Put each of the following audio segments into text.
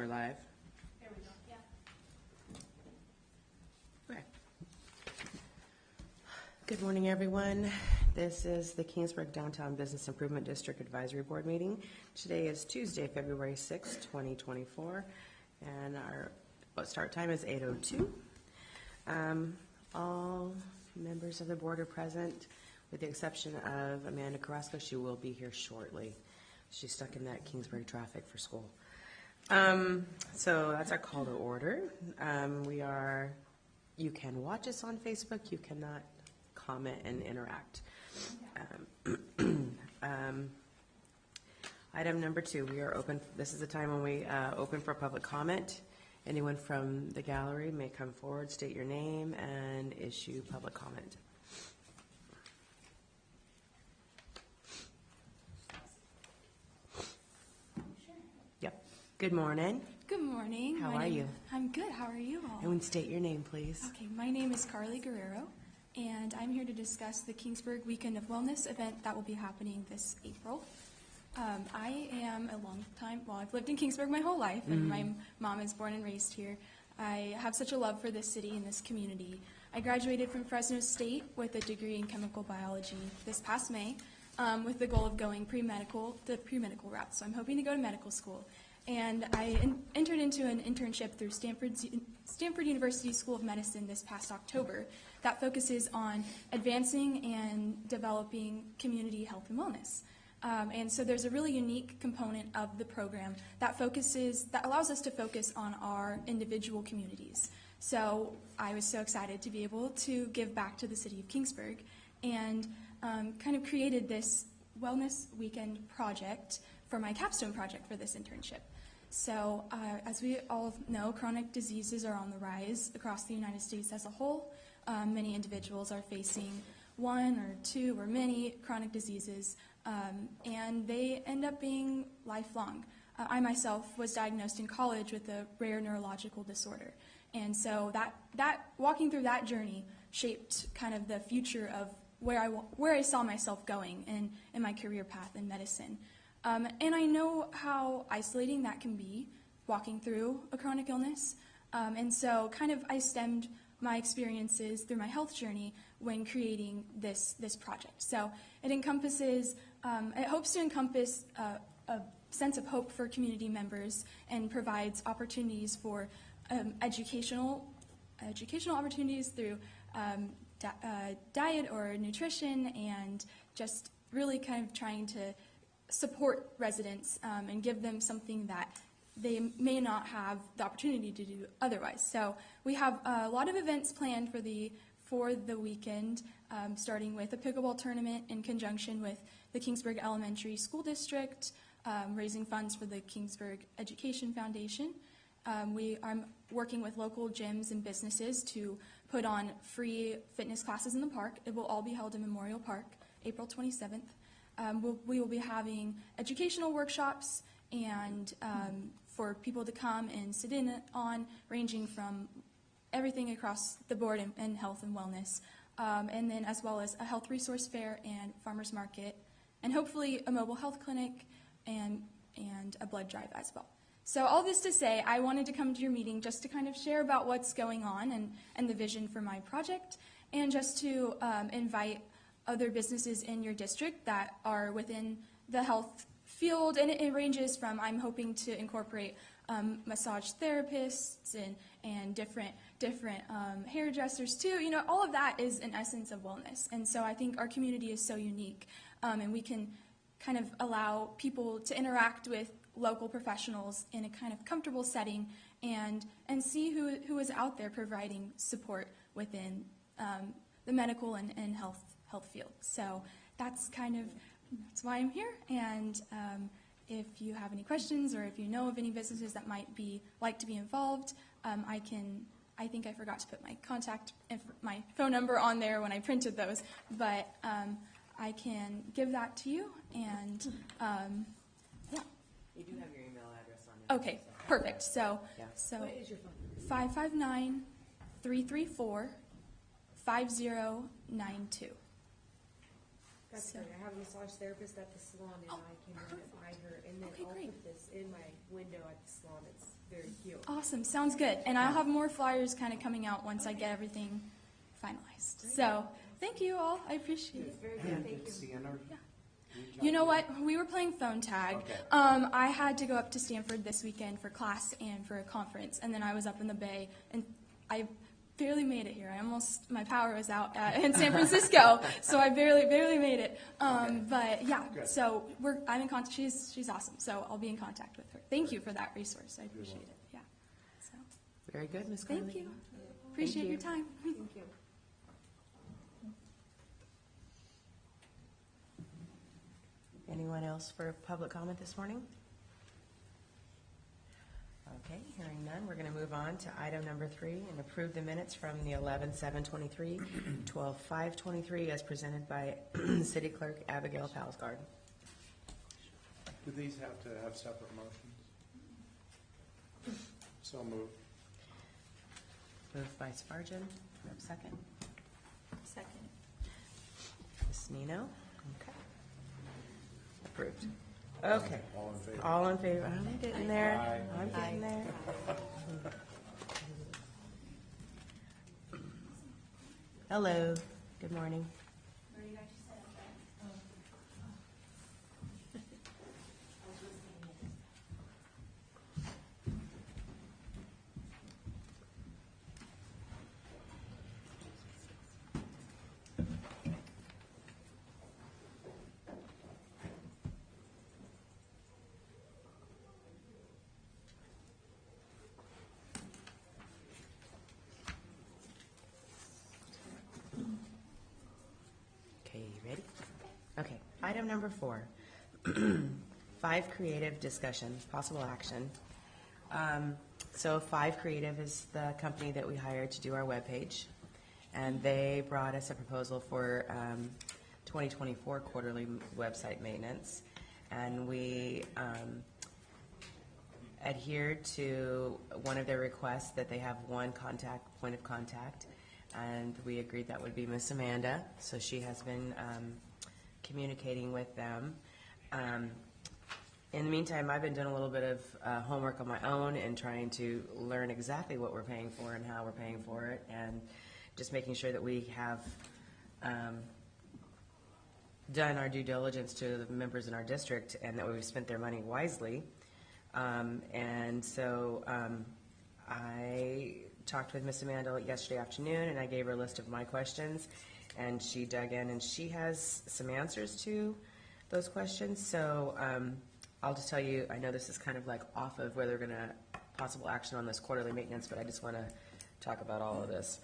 we're live. There we go, yeah. Okay. Good morning, everyone. This is the Kingsburg Downtown Business Improvement District Advisory Board meeting. Today is Tuesday, February 6, 2024, and our start time is 8:02. All members of the board are present, with the exception of Amanda Carrasco. She will be here shortly. She's stuck in that Kingsburg traffic for school. So that's our call to order. You can watch us on Facebook. You cannot comment and interact. Item number 2, we are open. This is the time when we open for public comment. Anyone from the gallery may come forward, state your name, and issue public comment. Yep. Good morning. Good morning. How are you? I'm good. How are you all? And state your name, please. Okay, my name is Carly Guerrero, and I'm here to discuss the Kingsburg Weekend of Wellness event that will be happening this April. I am I've lived in Kingsburg my whole life, and my mom is born and raised here. I have such a love for this city and this community. I graduated from Fresno State with a degree in chemical biology this past May, with the goal of going the pre-medical route. So I'm hoping to go to medical school. And I entered into an internship through Stanford University School of Medicine this past October that focuses on advancing and developing community health and wellness. And so there's a really unique component of the program that allows us to focus on our individual communities. So I was so excited to be able to give back to the city of Kingsburg and kind of created this wellness weekend project for my capstone project for this internship. So as we all know, chronic diseases are on the rise across the United States as a whole. Many individuals are facing one or two or many chronic diseases, and they end up being lifelong. I myself was diagnosed in college with a rare neurological disorder, and so that walking through that journey shaped kind of the future of where I saw myself going in my career path in medicine. And I know how isolating that can be, walking through a chronic illness. And so kind of I stemmed my experiences through my health journey when creating this project. So it hopes to encompass a sense of hope for community members and provides opportunities for educational opportunities through diet or nutrition, and just really kind of trying to support residents and give them something that they may not have the opportunity to do otherwise. So we have a lot of events planned for the weekend, starting with a pickleball tournament in conjunction with the Kingsburg Elementary School District, raising funds for the Kingsburg Education Foundation. I'm working with local gyms and businesses to put on free fitness classes in the park. It will all be held in Memorial Park, April 27th. We will be having educational workshops and for people to come and sit in on, ranging from everything across the board in health and wellness, and then as well as a health resource fair and farmers market, and hopefully a mobile health clinic and a blood drive as well. So all this to say, I wanted to come to your meeting just to kind of share about what's going on and the vision for my project, and just to invite other businesses in your district that are within the health field, and it ranges from, I'm hoping to incorporate massage therapists and different hairdressers too. You know, all of that is an essence of wellness, and so I think our community is so unique, and we can kind of allow people to interact with local professionals in a kind of comfortable setting and see who is out there providing support within the medical and health field. So that's why I'm here, and if you have any questions or if you know of any businesses that might like to be involved, I think I forgot to put my phone number on there when I printed those, but I can give that to you, and yeah. You do have your email address on it. Okay, perfect. So what is your phone? 559-334-5092. That's great. I have a massage therapist at the salon, and I can run it by her, and then I'll put this in my window at the salon. It's Very cute. Awesome, sounds good. And I'll have more flyers kind of coming out once I get everything finalized. So, thank you all. I appreciate it. Very good, thank you. Sienna? You know what? We were playing phone tag. Okay. I had to go up to Stanford this weekend for class and for a conference, and then I was up in the Bay, and I barely made it here. My power was out in San Francisco, so I barely made it. But yeah, Good. so I'm in contact. She's awesome, so I'll be in contact with her. Thank you for that resource. I appreciate it. Yeah. So Very good, Ms. Carly. thank you. Appreciate you. your time. Thank you. Anyone else for public comment this morning? Okay, hearing none, we're going to move on to item number 3 and approve the minutes from the 11/7/23, 12/5/23 as presented by City Clerk Abigail Palsgard. Do these have to have separate motions? So moved. Moved by Spargen. Do we have a second? Second. Ms. Nino? Okay. Approved. Okay. All in favor? All in favor? I'm getting there. Aye. I'm getting there. Hello. Good morning. Okay, you ready? Okay, item number 4. 5 Creative discussion, possible action. So 5 Creative is the company that we hired to do our webpage, and they brought us a proposal for 2024 quarterly website maintenance, and we adhered to one of their requests that they have one point of contact, and we agreed that would be Miss Amanda, so she has been communicating with them. In the meantime, I've been doing a little bit of homework on my own and trying to learn exactly what we're paying for and how we're paying for it, and just making sure that we have done our due diligence to the members in our district and that we've spent their money wisely. And so I talked with Miss Amanda yesterday afternoon, and I gave her a list of my questions, and she dug in, and she has some answers to those questions. So I'll just tell you, I know this is kind of like off of whether we're going to possible action on this quarterly maintenance, but I just want to talk about all of this.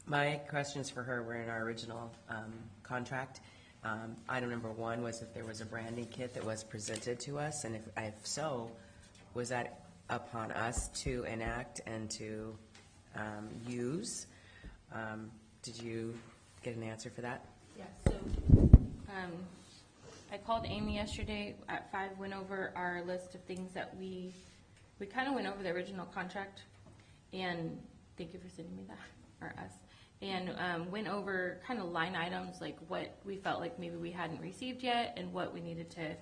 My questions for her were in our original contract. Item number 1 was if there was a branding kit that was presented to us, and if so, was that upon us to enact and to use? Did you get an answer for that? Yeah, so I called Amy yesterday at 5, went over our list of things that we kind of went over the original contract, and thank you for sending me that, or us, and went over kind of line items, like what we felt like maybe we hadn't received yet and what we needed to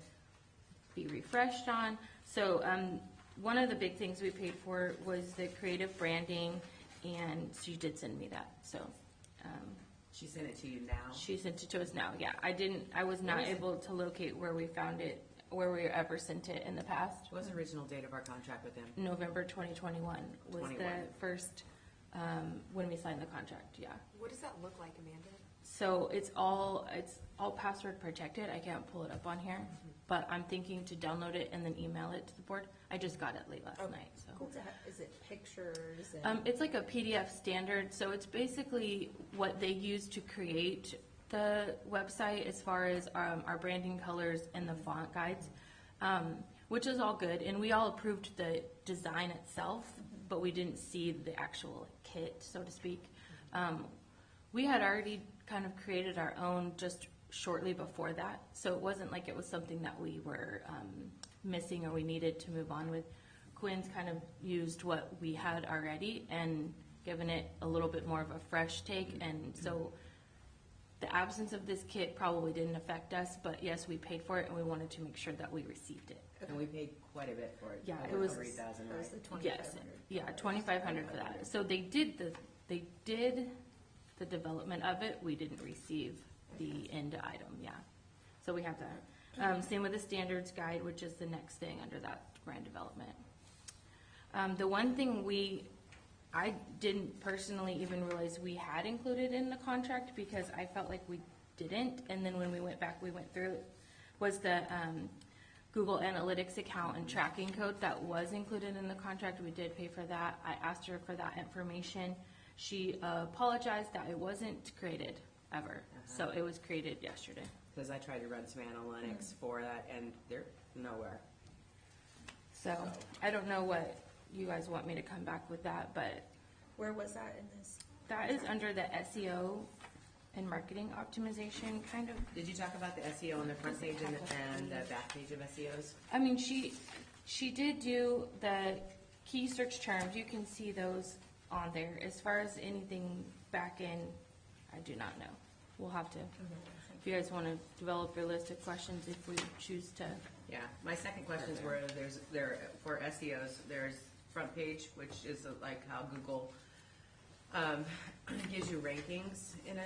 be refreshed on. So one of the big things we paid for was the creative branding, and she did send me that, so. She sent it to you now? She sent it to us now, yeah. I was not able to locate where we found it, where we ever sent it in the past. What was the original date of our contract with them? November 2021 was 21. the first, when we signed the contract, yeah. What does that look like, Amanda? So it's all password protected. I can't pull it up on here, but I'm thinking to download it and then email it to the board. I just got it late last night, so. Cool. Is it pictures? And It's like a PDF standard, so it's basically what they use to create the website as far as our branding colors and the font guides, which is all good. And we all approved the design itself, but we didn't see the actual kit, so to speak. We had already kind of created our own just shortly before that, so it wasn't like it was something that we were missing or we needed to move on with. Quinn's kind of used what we had already and given it a little bit more of a fresh take, and so the absence of this kit probably didn't affect us, but yes, we paid for it and we wanted to make sure that we received it. And we paid quite a bit for it. Yeah, it over was- 3,000, That was right? the 2,500. Yes, yeah, 2,500 for that. So they did the development of it, we didn't receive the end item, yeah. So we have that. Same with the standards guide, which is the next thing under that grant development. The one thing I didn't personally even realize we had included in the contract because I felt like we didn't, and then when we went back, we went through it, was the Google Analytics account and tracking code that was included in the contract. We did pay for that. I asked her for that information. She apologized that it wasn't created ever, so it was created yesterday. Because I tried to run some analytics for that, and they're nowhere. So I don't know what you guys want me to come back with that, but Where was that in this? that is under the SEO and marketing optimization kind of. Did you talk about the SEO on the front page and the back page of SEOs? I mean, she did do the key search terms. You can see those on there. As far as anything back in, I do not know. We'll have to, if you guys want to develop your list of questions, if we choose to. Yeah, my second questions were, for SEOs, there's front page, which is like how Google gives you rankings in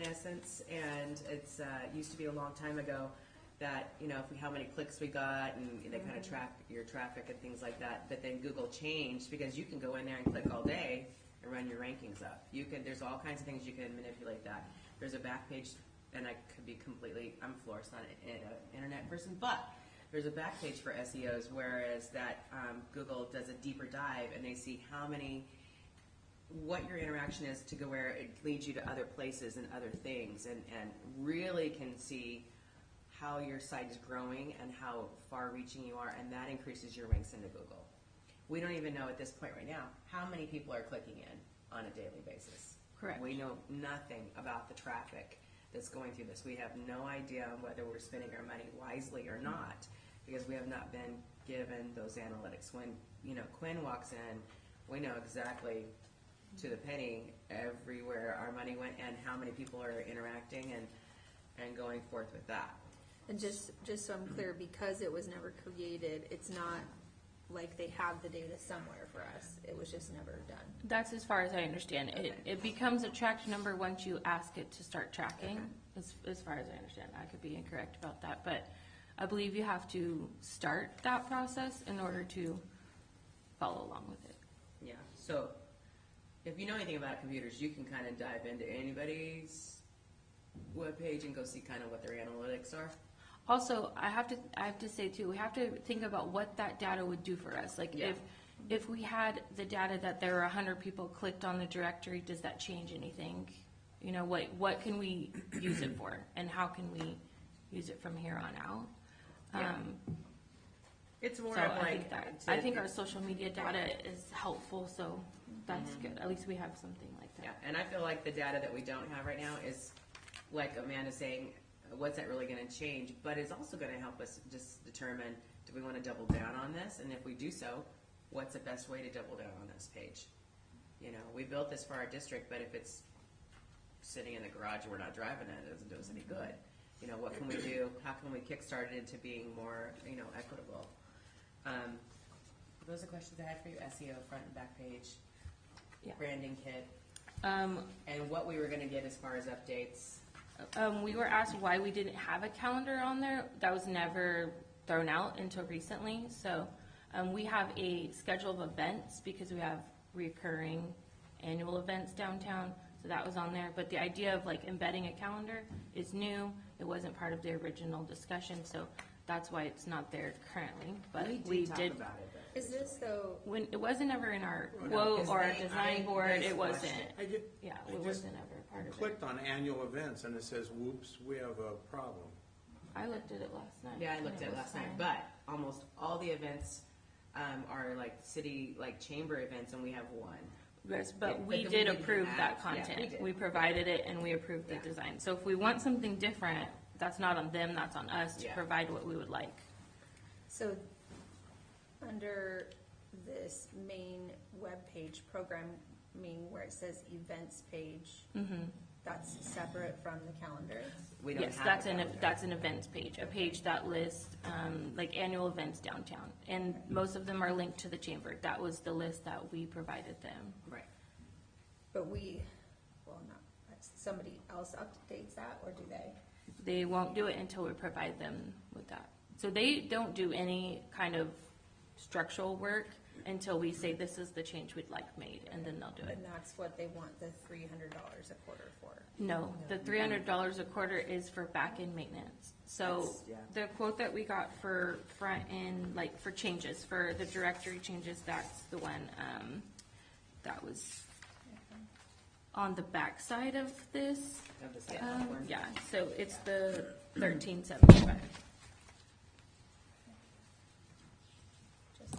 essence, and it's used to be a long time ago that, you know, how many clicks we got, and they kind of track your traffic and things like that, but then Google changed, because you can go in there and click all day and run your rankings up. There's all kinds of things you can manipulate that. There's a back page, and I could be completely, I'm Florence, not an internet person, but there's a back page for SEOs, whereas that Google does a deeper dive, and they see what your interaction is to go where it leads you to other places and other things, and really can see how your site is growing and how far-reaching you are, and that increases your ranks into Google. We don't even know at this point right now how many people are clicking in on a daily basis. Correct. We know nothing about the traffic that's going through this. We have no idea on whether we're spending our money wisely or not, because we have not been given those analytics. When, you know, Quinn walks in, we know exactly to the penny everywhere our money went and how many people are interacting and going forth with that. And just so I'm clear, because it was never created, it's not like they have the data somewhere for us. It was just never done. That's as far as I understand it. Okay. It becomes a tracked number once you ask it to start tracking, as far as I understand. I could be incorrect about that, but I believe you have to start that process in order to follow along with it. Yeah, so if you know anything about computers, you can kind of dive into anybody's webpage and go see kind of what their analytics are. Also, I have to say too, we have to think about what that data would do for us. Like Yeah. if we had the data that there were 100 people clicked on the directory, does that change anything? You know, what can we use it for, and how can we use it from here on out? Yeah. It's more So of I like, think I think our social media data is helpful, so that's good. At least we have something like that. yeah, and I feel like the data that we don't have right now is, like Amanda's saying, what's that really going to change? But it's also going to help us just determine, do we want to double down on this? And if we do so, what's the best way to double down on this page? You know, we built this for our district, but if it's sitting in the garage and we're not driving it, it doesn't do us any good. You know, what can we do? How can we kickstart it into being more, you know, equitable? Those are questions I had for you. SEO, front and back page, Yeah. branding kit, and what we were going to get as far as updates. We were asked why we didn't have a calendar on there. That was never thrown out until recently. So we have a schedule of events because we have recurring annual events downtown. So that was on there. But the idea of like embedding a calendar is new. It wasn't part of the original discussion. So that's why it's not there currently. But we talk did. about it. But Is this though, When it wasn't ever in our No, quote 'cause or our they- design I- board, they it squashed wasn't. it. Yeah, I it just wasn't ever part of it. clicked on annual events and it says, whoops, we have a problem. I looked at it last night. Yeah, I and looked it at it was last night, fine. but almost all the events are like city, like chamber events, and we have one. Yes, Yeah, but but we then we did didn't approve have- that yeah, we content. did. We provided it and we approved the Yeah. design. So if we want something different, that's not on them, that's on us to Yeah. provide what we would like. so under this main webpage programming where it says events page, That's separate from the calendar. We don't Yes, have that's a an, calendar. that's an events page, a page that lists, like annual events downtown. And most of them are linked to the chamber. That was the list that we provided them. Right. But somebody else updates that, or do they? They won't do it until we provide them with that. So they don't do any kind of structural work until we say this is the change we'd like made, and then they'll do it. And that's what they want the $300 a quarter for. No, the $300 a quarter is for back-end maintenance. So That's- yeah. the quote that we got for front-end, like for changes, for the directory changes, that's the one, that was on the back side of this. Of the same one. Yeah, so it's the 1375. Just-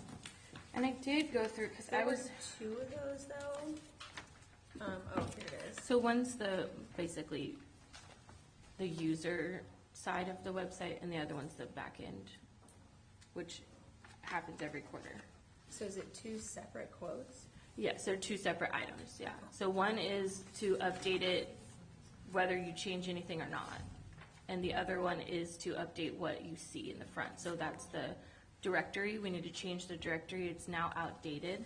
And I did go through, because I There was, was 2 of those though. Here it is. so one's the, basically, the user side of the website, and the other one's the back end, which happens every quarter. So is it 2 separate quotes? Yes, they're two separate items, yeah. So one is to update it whether you change anything or not. And the other one is to update what you see in the front. So that's the directory. We need to change the directory. It's now outdated.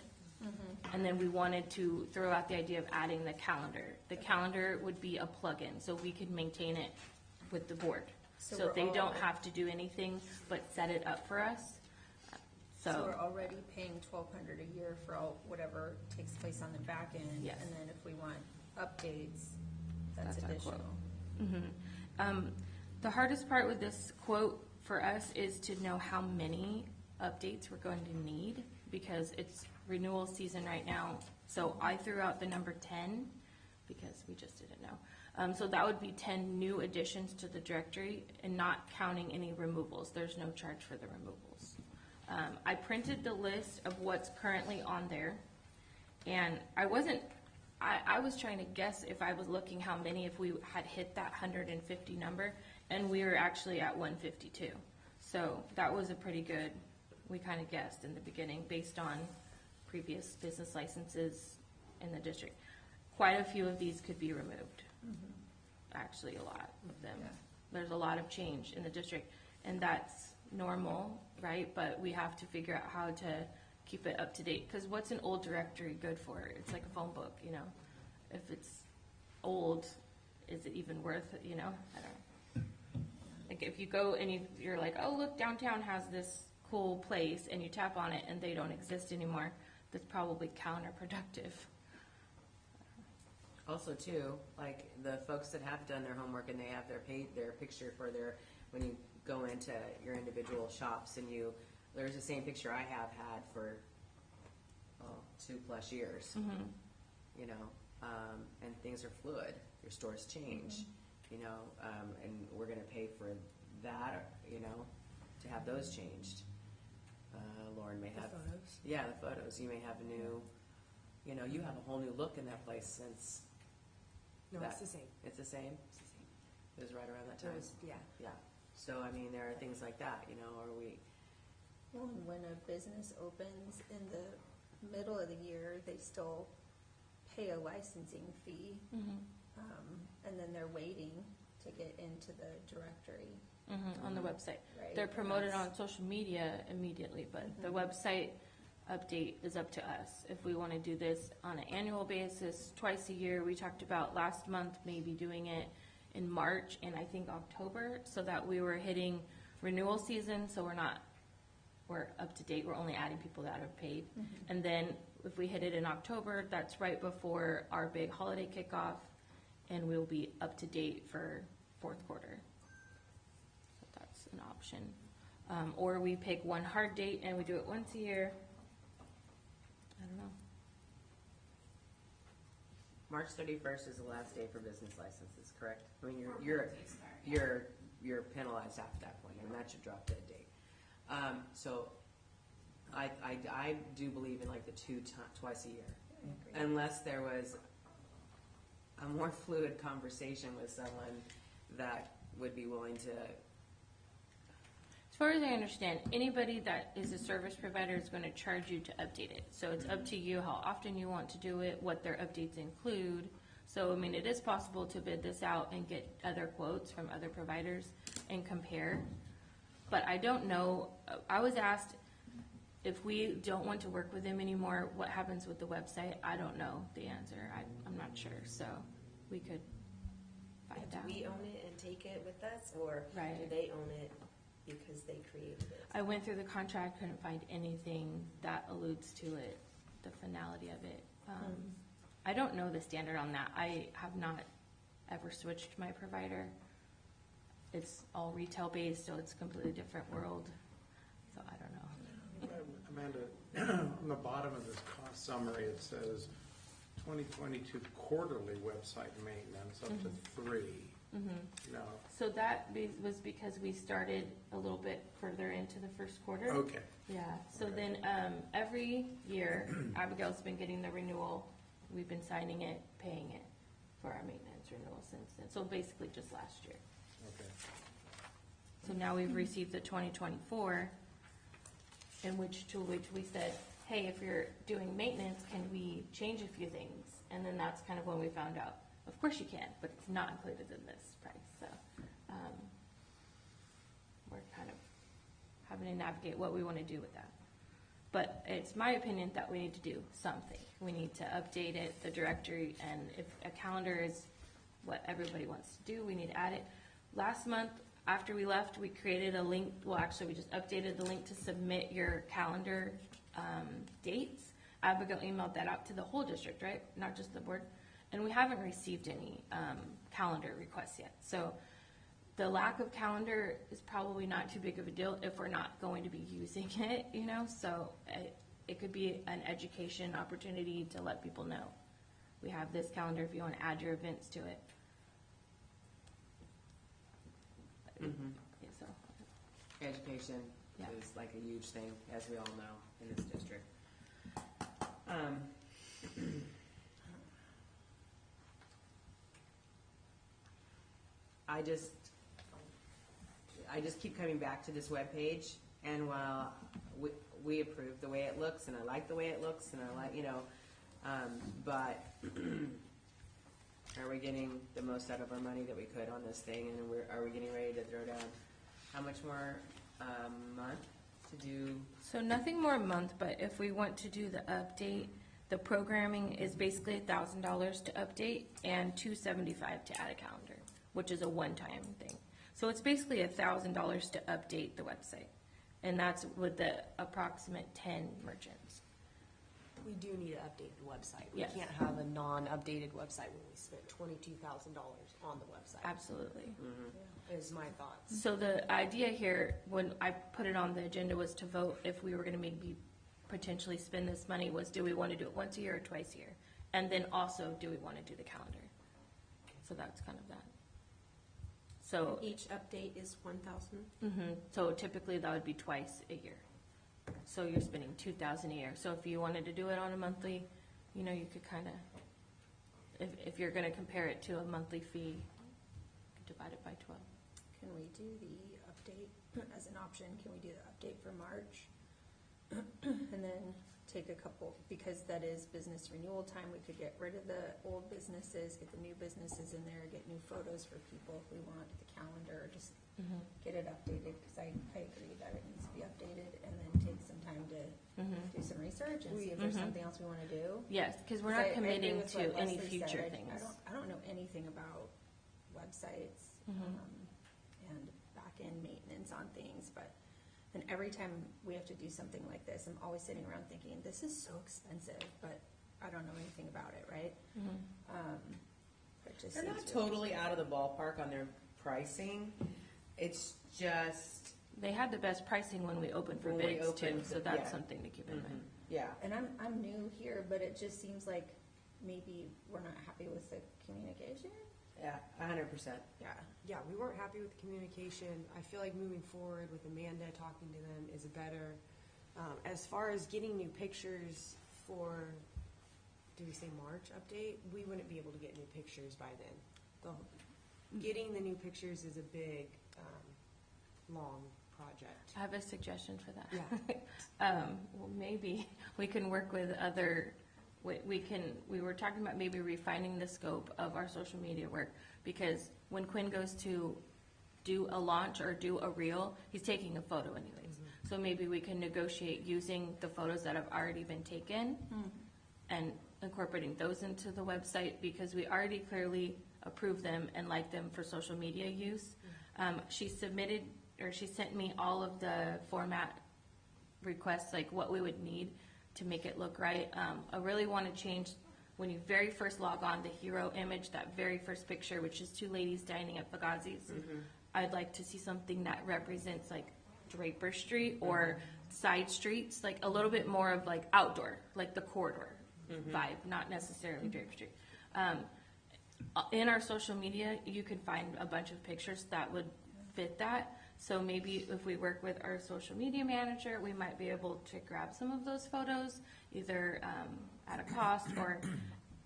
And then we wanted to throw out the idea of adding the calendar. The calendar would be a plugin, so we could maintain it with the board. So So we're they don't all- have to do anything but set it up for us. So we're already paying $1,200 a year for whatever takes place on the back end. Yes. And then if we want updates, that's That's our additional. quote. The hardest part with this quote for us is to know how many updates we're going to need, because it's renewal season right now. So I threw out the number 10 because we just didn't know. So that would be 10 new additions to the directory, and not counting any removals. There's no charge for the removals. I printed the list of what's currently on there, and I was trying to guess if I was looking how many, if we had hit that 150 number, and we were actually at 152. So that was a pretty good, we kind of guessed in the beginning based on previous business licenses in the district. Quite a few of these could be removed. Actually, a lot of them. Yeah. There's a lot of change in the district, and that's normal, right? But we have to figure out how to keep it up to date, because what's an old directory good for? It's like a phone book, you know? If it's old, is it even worth it, you know? I don't know. Like if you go and you're like, oh, look, downtown has this cool place, and you tap on it and they don't exist anymore, that's probably counterproductive. Also too, like the folks that have done their homework and they have their picture for when you go into your individual shops and there's the same picture I have had for, 2+ years. You know, and things are fluid, your stores change, you know, and we're gonna pay for that, you know, to have those changed. Lauren may have. photos. Yeah, the photos, you may have a new, you know, you have a whole new look in that place since. No, that- it's the same. It's the same? It was right around that It time? was, yeah. Yeah, so I mean, there are things like that, you know, Well, and when a business opens in the middle of the year, they still pay a licensing fee. And then they're waiting to get into the directory. On the website. Right, They're and promoted that's- on social media immediately, but the website update is up to us. If we want to do this on an annual basis, twice a year, we talked about last month maybe doing it in March and I think October, so that we were hitting renewal season, so we're up to date, we're only adding people that are paid. And then if we hit it in October, that's right before our big holiday kickoff, and we'll be up to date for fourth quarter. So that's an option. Or we pick one hard date and we do it once a year. I don't know. March 31st is the last day for business licenses, correct? I mean, you're penalized after that point, and that's your drop dead date. So I do believe in like the twice a year, unless there was a more fluid conversation with someone that would be willing to. As far as I understand, anybody that is a service provider is going to charge you to update it. So it's up to you how often you want to do it, what their updates include. So, I mean, it is possible to bid this out and get other quotes from other providers and compare. But I don't know, I was asked if we don't want to work with them anymore, what happens with the website? I don't know the answer. I'm not sure, so we could find Do out. we own it and take it with us, or Right. do they own it because they created it? I went through the contract, couldn't find anything that alludes to it, the finality of it. I don't know the standard on that. I have not ever switched my provider. It's all retail based, so it's a completely different world. So I don't know. Amanda, on the bottom of this cost summary, it says 2022 quarterly website maintenance up to 3. No, So that was because we started a little bit further into the first quarter. okay, Yeah, so Okay. then, every year, Abigail's been getting the renewal, we've been signing it, paying it for our maintenance renewal since then, so basically just last year. okay. So now we've received the 2024, in which we said, hey, if you're doing maintenance, can we change a few things? And then that's kind of when we found out, of course you can, but it's not included in this price, so, we're kind of having to navigate what we want to do with that. But it's my opinion that we need to do something. We need to update it, the directory, and if a calendar is what everybody wants to do, we need to add it. Last month, after we left, we created a link, well, actually, we just updated the link to submit your calendar dates. Abigail emailed that out to the whole district, right? Not just the board. And we haven't received any calendar requests yet. So the lack of calendar is probably not too big of a deal if we're not going to be using it, you know? So it could be an education opportunity to let people know. We have this calendar if you want to add your events to it. Yeah, so, Education Yeah. is like a huge thing, as we all know, in this district. I just keep coming back to this webpage, and while we approve the way it looks, and I like the way it looks, and I like, but are we getting the most out of our money that we could on this thing, and are we getting ready to throw down how much more month to do? So nothing more a month, but if we want to do the update, the programming is basically $1,000 to update and $275 to add a calendar, which is a one-time thing. So it's basically $1,000 to update the website, and that's with the approximate 10 merchants. We do need to update the website. We Yes. can't have a non-updated website when we spent $22,000 on the website, Absolutely. is my thoughts. So the idea here, when I put it on the agenda, was to vote if we were gonna maybe potentially spend this money, was do we wanna do it once a year or twice a year? And then also, do we wanna do the calendar? So that's kind of that. So, Each update is 1,000. so typically that would be twice a year. So you're spending $2,000 a year. So if you wanted to do it on a monthly, you could kinda, if you're gonna compare it to a monthly fee, divide it by 12. Can we do the update as an option? Can we do the update for March? And then take a couple, because that is business renewal time, we could get rid of the old businesses, get the new businesses in there, get new photos for people if we want, the calendar, just get it updated, because I agree that it needs to be updated, and then take some time to do some research and see if there's something else we want to do. Yes, because we're 'Cause I not agree committing with what to any Leslie future said. things. I don't know anything about websites and back-end maintenance on things, but then every time we have to do something like this, I'm always sitting around thinking, this is so expensive, but I don't know anything about it, right? It just They're not seems totally out of the ballpark on their pricing. It's just, They had the best pricing when we opened for When we bids too, opened, so that's yeah. something to keep in mind. yeah. And I'm new here, but it just seems like maybe we're not happy with the communication. Yeah, 100%. Yeah. Yeah, we weren't happy with the communication. I feel like moving forward with Amanda talking to them is better. As far as getting new pictures for, do we say March update? We wouldn't be able to get new pictures by then. Getting the new pictures is a big, long project. I have a suggestion for that. Yeah. Well, maybe we can work with other we were talking about maybe refining the scope of our social media work, because when Quinn goes to do a launch or do a reel, he's taking a photo anyways. So maybe we can negotiate using the photos that have already been taken and incorporating those into the website, because we already clearly approve them and like them for social media use. She sent me all of the format requests, like what we would need to make it look right. I really want to change, when you very first log on, the hero image, that very first picture, which is two ladies dining at Fugazi's. I'd like to see something that represents like Draper Street or side streets, like a little bit more of like outdoor, like the corridor vibe, not necessarily Draper Street. In our social media, you could find a bunch of pictures that would fit that. So maybe if we work with our social media manager, we might be able to grab some of those photos, either at a cost or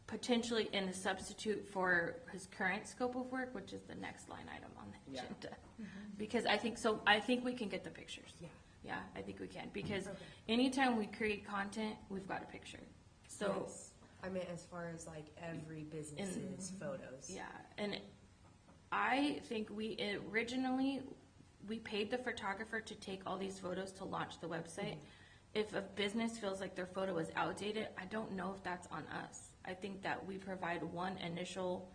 potentially in a substitute for his current scope of work, which is the next line item on the agenda. Because I think we can get the pictures. Yeah, I think we can, because anytime we create content, we've got a picture. So Yes. I meant as far as like every business's photos. yeah, and I think we paid the photographer to take all these photos to launch the website. If a business feels like their photo is outdated, I don't know if that's on us. I think that we provide one initial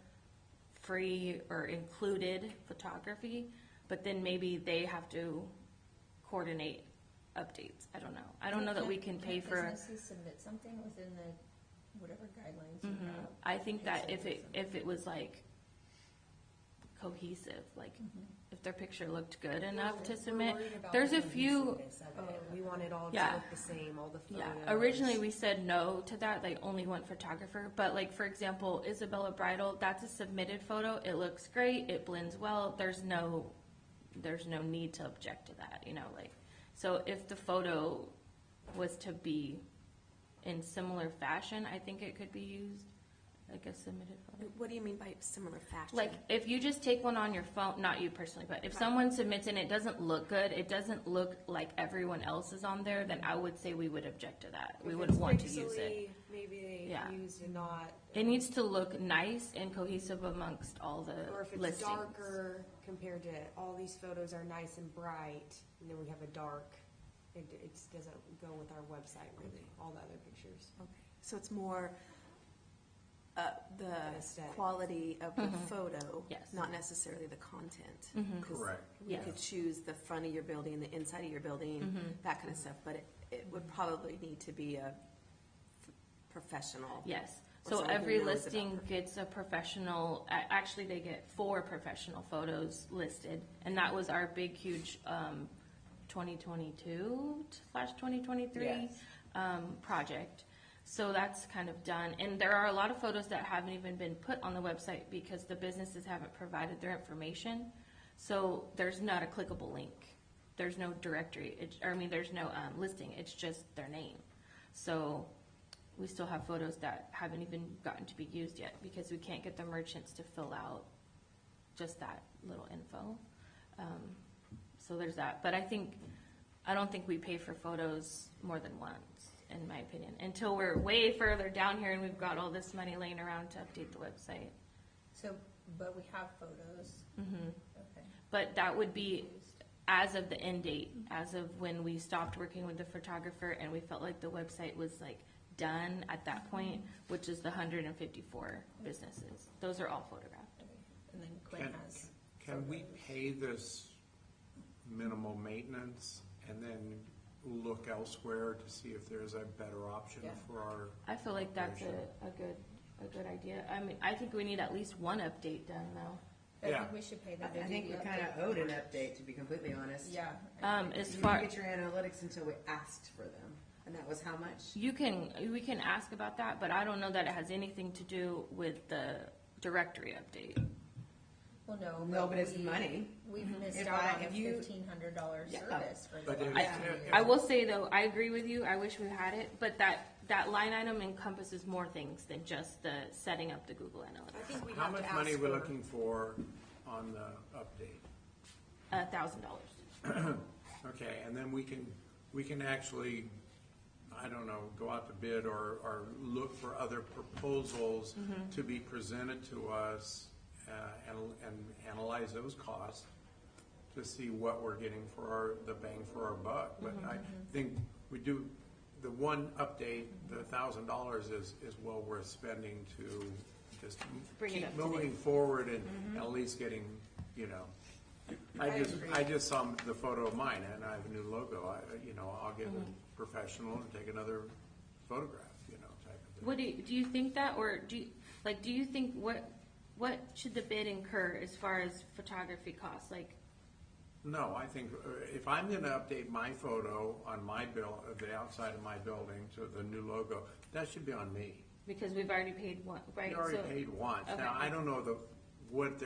free or included photography, but then maybe they have to coordinate updates. I don't know. I don't know that we can pay for. Businesses submit something within the whatever guidelines you have. I think that if it was like cohesive, like if their picture looked good enough to submit, there's a few. We want it all to Yeah. look the same, all the photos. Yeah, originally we said no to that, like only one photographer, but like, for example, Isabella Bridal, that's a submitted photo, it looks great, it blends well, there's no need to object to that, like, so if the photo was to be in similar fashion, I think it could be used, like a submitted photo. What do you mean by similar fashion? Like, if you just take one on your phone, not you personally, but if someone submits and it doesn't look good, it doesn't look like everyone else is on there, then I would say we would object to that. We If wouldn't it's want to use it. pixely, maybe they Yeah. used and not. It needs to look nice and cohesive amongst all the Or if it's listings. darker compared to all these photos are nice and bright, and then we have a dark, it doesn't go with our website really, all the other pictures. Okay. So it's more the Aesthetic. quality of the photo, Yes. not necessarily the content. Mhm. 'Cause Correct. You Yes. could choose the front of your building, the inside of your building, that kind of stuff, but it would probably need to be a professional. Yes, Or so someone who every knows about listing it. gets a professional, actually they get 4 professional photos listed. And that was our big, huge 2022/2023 Yes. project. So that's kind of done. And there are a lot of photos that haven't even been put on the website because the businesses haven't provided their information. So there's not a clickable link. There's no directory, there's no listing, it's just their name. So we still have photos that haven't even gotten to be used yet because we can't get the merchants to fill out just that little info. So there's that. But I don't think we pay for photos more than once, in my opinion, until we're way further down here and we've got all this money laying around to update the website. So, but we have photos. Okay. But that would be as of the end date, as of when we stopped working with the photographer and we felt like the website was like done at that point, which is the 154 businesses. Those are all photographed. Okay. And then Quinn has. Can we pay this minimal maintenance and then look elsewhere to see if there's a better option Yeah. for our? I feel like that's a good idea. I think we need at least one update done though. I Yeah. think we should pay the I think we video kind of update. owed an update, to be completely honest. Yeah. As You far, didn't get your analytics until we asked for them, and that was how much? we can ask about that, but I don't know that it has anything to do with the directory update. Well, no. No, but it's we- money. We've missed If out I- on a if you- $1,500 Yeah. service for the But last if- 2 years. I will say though, I agree with you, I wish we had it, but that line item encompasses more things than just the setting up the Google I Analytics. think we How have to much ask money are we for- looking for on the update? $1,000. Okay, and then we can actually I don't know, go out to bid or look for other proposals to be presented to us, and analyze those costs to see what we're getting for the bang for our buck. But I think we do, the one update, the $1,000 is well worth spending to just Bring it keep up to moving date. forward and at least getting, you know. I just saw the photo of mine, and I have a new logo. I'll get a professional and take another photograph, type of thing. What do you think that, or do you think what should the bid incur as far as photography costs? Like, No, I think if I'm gonna update my photo on my the outside of my building to the new logo, that should be on me. because we've already paid one, right? You already So- paid once. Okay. Now, I don't know what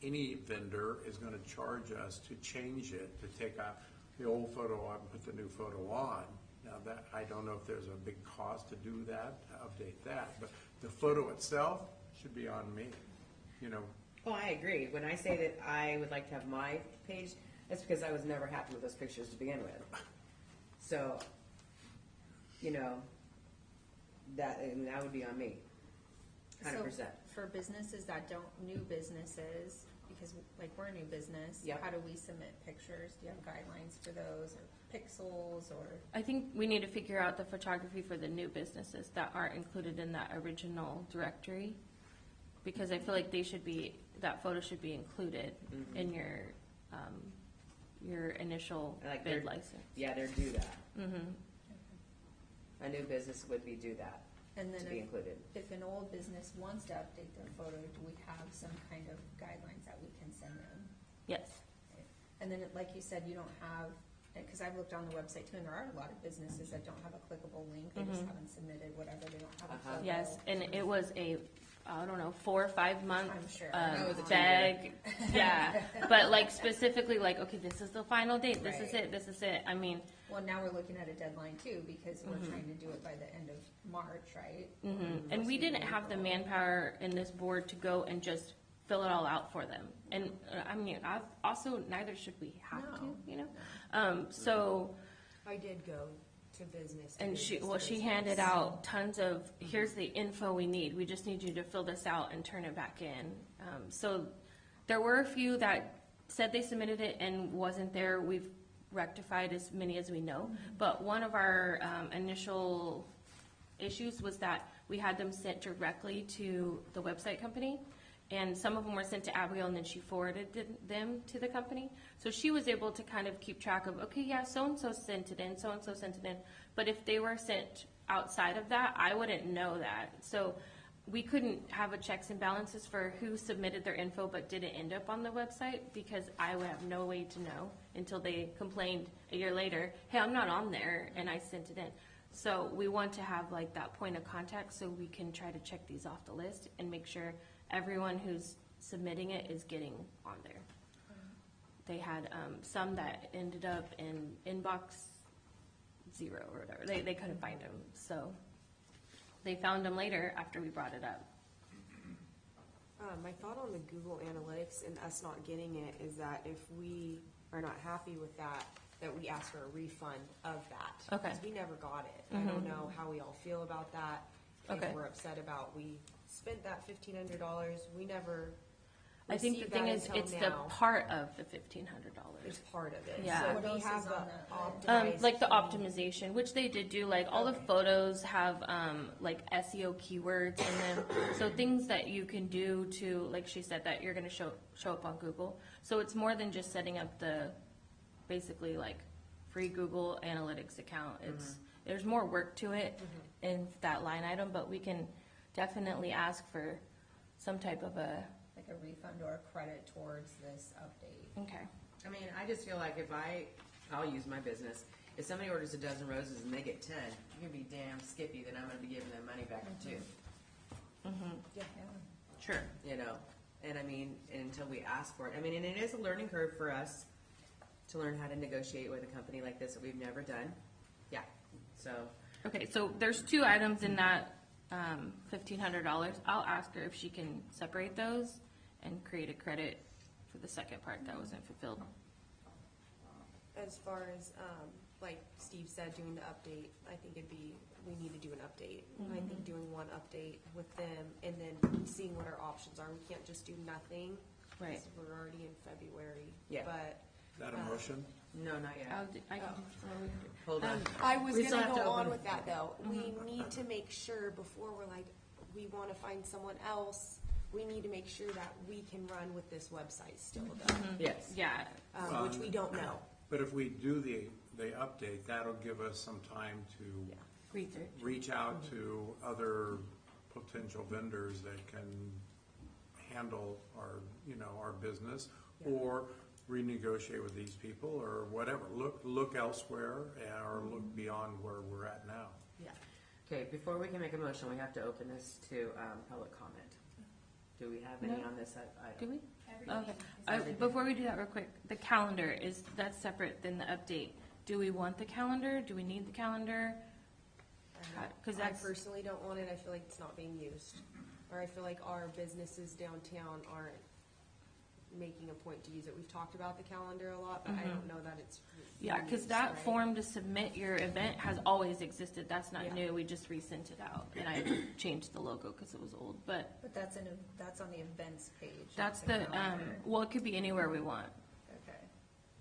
any vendor is gonna charge us to change it, to take out the old photo out and put the new photo on. Now, that, I don't know if there's a big cost to do that, to update that, but the photo itself should be on me, Oh, I agree. When I say that I would like to have my page, that's because I was never happy with those pictures to begin with. So, that would be on me, 100%. So for businesses that new businesses, because like we're a new business, Yep. how do we submit pictures? Do you have guidelines for those, or pixels, or? I think we need to figure out the photography for the new businesses that aren't included in that original directory, because I feel like that photo should be included in your initial Like bid they're- license. Yeah, they're due that. Mm-hmm. A new business would be due that, And to then be included. if an old business wants to update their photo, do we have some kind of guidelines that we can send them? Yes. And then, like you said, you don't have, because I've looked on the website too, and there are a lot of businesses that don't have a clickable link, they just haven't submitted whatever, they don't have a photo. Yes, and it was I don't know, 4 or 5 month I'm sure. Oh, it was a bag. Yeah, but like specifically like, okay, this is the final date, this is Right. it. I mean, Well, now we're looking at a deadline too, because we're trying to do it by the end of March, right? and we didn't have the manpower in this board to go and just fill it all out for them. And I mean, I've also, neither should we have to, so. I did go to business. And she handed out tons of, here's the info we need, we just need you to fill this out and turn it back in. So there were a few that said they submitted it and wasn't there, we've rectified as many as we know. But one of our initial issues was that we had them sent directly to the website company. And some of them were sent to Abigail, and then she forwarded them to the company. So she was able to kind of keep track of, okay, yeah, so-and-so sent it in, so-and-so sent it in. But if they were sent outside of that, I wouldn't know that. So we couldn't have a checks and balances for who submitted their info but didn't end up on the website, because I would have no way to know until they complained a year later, hey, I'm not on there, and I sent it in. So we want to have like that point of contact so we can try to check these off the list and make sure everyone who's submitting it is getting on there. They had some that ended up in inbox 0 or whatever. They couldn't find them, so they found them later after we brought it up. My thought on the Google Analytics and us not getting it is that if we are not happy with that we ask for a refund of that. Okay. Because we never got it. I don't know how we all feel about that. Okay. If we're upset about, we spent that $1,500, we never I think the received thing that is, until it's the now. part of the $1,500. It's part of it. Yeah. So What we else have is the on that? optimized. Like the fee. optimization, which they did do, like all the photos have like SEO keywords in them. So things that you can do to, like she said, that you're gonna show up on Google. So it's more than just setting up the, basically like free Google Analytics account. There's more work to it in that line item, but we can definitely ask for some type of a, Like a refund or a credit towards this update. okay. I mean, I just feel like if I'll use my business, if somebody orders a dozen roses and they get 10, you're gonna be damn skippy that I'm gonna be giving them money back too, Yeah. Sure. And I mean, until we ask for it, I mean, and it is a learning curve for us to learn how to negotiate with a company like this that we've never done. Yeah, so, Okay, so there's 2 items in that $1,500. I'll ask her if she can separate those and create a credit for the second part that wasn't fulfilled. As far as like Steve said, doing the update, I think we need to do an update. And I think doing one update with them and then seeing what our options are. We can't just do nothing. Right. 'Cause we're already in February. Yeah. But Is that a motion? No, not yet. I can Hold on. I was We still gonna have to go on open- with that though. We need to make sure before we're like, we wanna find someone else, we need to make sure that we can run with this website still though, Yes. Yeah, which we don't know. But if we do the update, that'll give us some time to research. reach out to other potential vendors that can handle our business, or renegotiate with these people, or whatever. Look elsewhere, or look beyond where we're at now. Yeah. Okay, before we can make a motion, we have to open this to public comment. Do we have any No. on this item? Do we? Okay. Before we do that real quick, the calendar, that's separate than the update. Do we want the calendar? Do we need the calendar? Because I that's, personally don't want it. I feel like it's not being used. Or I feel like our businesses downtown aren't making a point to use it. We've talked about the calendar a lot, but I don't know that it's yeah, being because used, that right? form to submit your event has always existed. That's not Yeah. new. We just resent it out. And I changed the logo because it was old. But But that's on the events page. that's not the, calendar. well, it could be anywhere we want. Okay,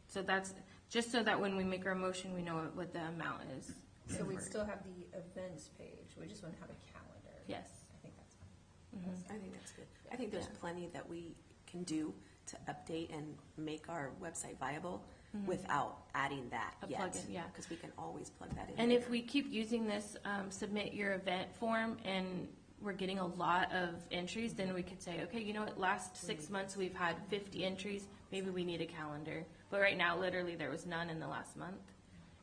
So that's, just so that when we make our motion, we know what the amount is. so we'd still have the events page, we just wouldn't have a calendar. Yes. I think that's fine. I think that's good. I think there's plenty that we can do to update and make our website viable without adding that A yet. plugin, yeah. Because we can always plug that in. And later. if we keep using this, submit your event form, and we're getting a lot of entries, then we could say, okay, you know what, last 6 months, we've had 50 entries, maybe we need a calendar. But right now, literally, there was none in the last month.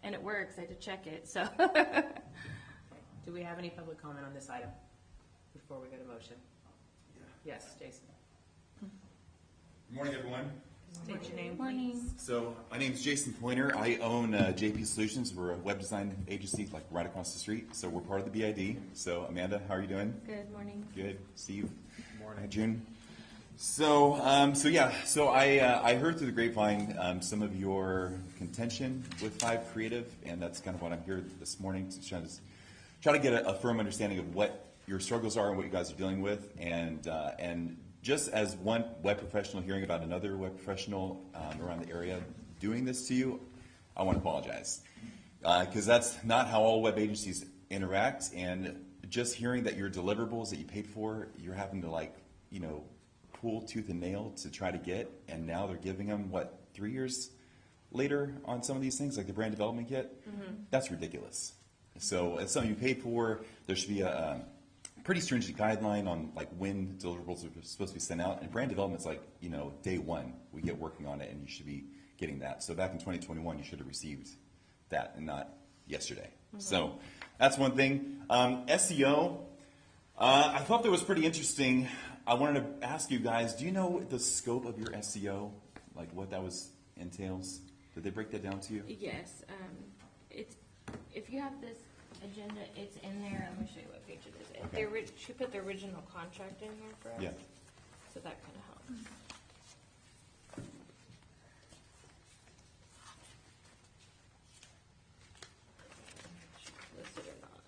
And it works, I had to check it, so. Do we have any public comment on this item before we go to motion? Yes, Jason. Good morning, everyone. State your name, Morning. please. So my name is Jason Pointer. I own JP Solutions. We're a web design agency like right across the street. So we're part of the BID. So Amanda, how are you doing? Good morning. Good. Steve? Morning. June? So I heard through the grapevine some of your contention with Five Creative, and that's kind of what I'm here this morning to try to get a firm understanding of what your struggles are and what you guys are dealing with, and just as one web professional hearing about another web professional around the area doing this to you, I want to apologize. Because that's not how all web agencies interact, and just hearing that your deliverables that you paid for, you're having to pull tooth and nail to try to get, and now they're giving them, 3 years later on some of these things, like the brand development kit? That's ridiculous. So it's something you paid for. There should be a pretty stringent guideline on when deliverables are supposed to be sent out, and brand development's day one we get working on it, and you should be getting that. So back in 2021 you should have received that and not yesterday. So that's one thing. SEO, I thought that was pretty interesting. I wanted to ask you guys, do you know the scope of your SEO, like what that entails? Did they break that down to you? Yes, if you have this agenda, it's in there. Let me show you what page it is. Okay. She put the original contract in here for us. Yeah. So that kind of helps. Listed or not.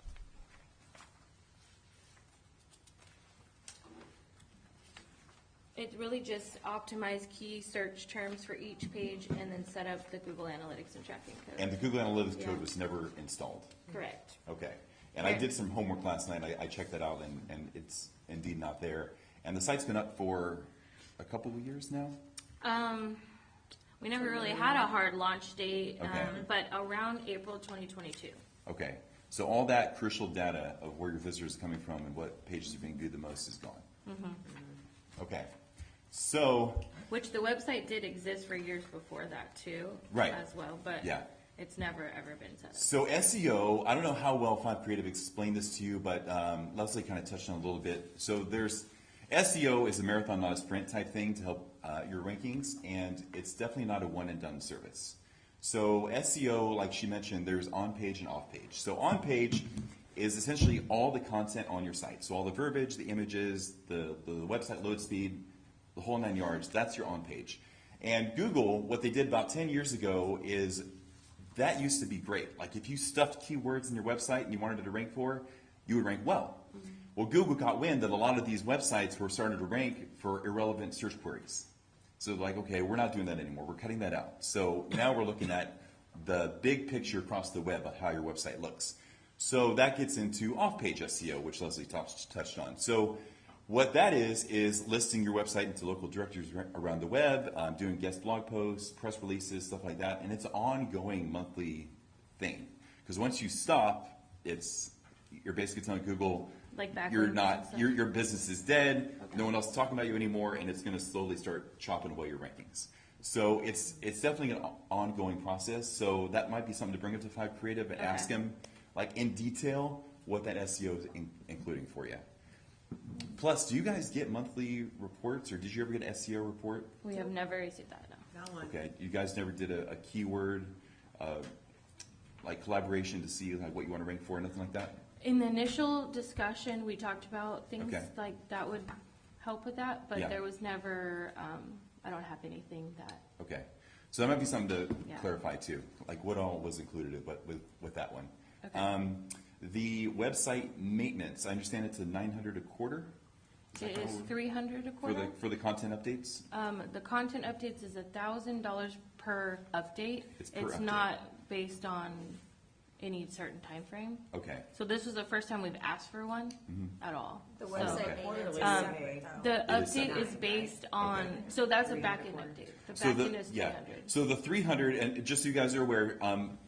It really just optimize key search terms for each page and then set up the Google Analytics and tracking code. And the Google Analytics code Yeah. was never installed. Correct. Okay. And I Okay. did some homework last night. I checked that out, and it's indeed not there. And the site's been up for a couple of years now? We never really had a hard launch date, Okay. but around April 2022. Okay. So all that crucial data of where your visitors are coming from and what pages are being viewed the most is gone. Okay. So, Which the website did exist for years before that too. Right. As well, but Yeah. it's never ever been set up. so SEO, I don't know how well Five Creative explained this to you, but Leslie kind of touched on it a little bit. So there's SEO is a marathon, not a sprint type thing to help your rankings, and it's definitely not a one and done service. So SEO, like she mentioned, there's on page and off page. So on page is essentially all the content on your site. So all the verbiage, the images, the website load speed, the whole 9 yards, that's your on page. And Google, what they did about 10 years ago is that used to be great. Like if you stuffed keywords in your website and you wanted it to rank for, you would rank well. Well, Google got wind that a lot of these websites were starting to rank for irrelevant search queries. So like, okay, we're not doing that anymore. We're cutting that out. So now we're looking at the big picture across the web of how your website looks. So that gets into off-page SEO, which Leslie touched on. So what that is listing your website into local directories around the web, doing guest blog posts, press releases, stuff like that. And it's an ongoing monthly thing. Because once you stop, you're basically telling Google, Like backlinks you're and not, stuff? your business is dead. Okay. No one else is talking about you anymore, and it's going to slowly start chopping away your rankings. So it's definitely an ongoing process. So that might be something to bring up to Five Creative and ask them, like in detail, what that SEO is including for you. Plus, do you guys get monthly reports, or did you ever get an SEO report? We have never received that, no. Not one. Okay, you guys never did a keyword like collaboration to see like what you want to rank for, or nothing like that? In the initial discussion, we talked about things Okay. like that would help with that, but Yeah. there was never, I don't have anything that, Okay, so that might be something to Yeah. clarify too, like what all was included with that one. Okay. The website maintenance, I understand it's a $900 a quarter? Is that it how is we're- $300 a quarter. For the content updates? The content updates is $1,000 per update. It's per update. Not based on any certain time frame. Okay, So this was the first time we've asked for one at all. The So- website Okay. maintenance is Um, separate though. The It is update separate. is based on, so that's a back-end update. The so back-end is yeah, 300. so the 300, and just so you guys are aware,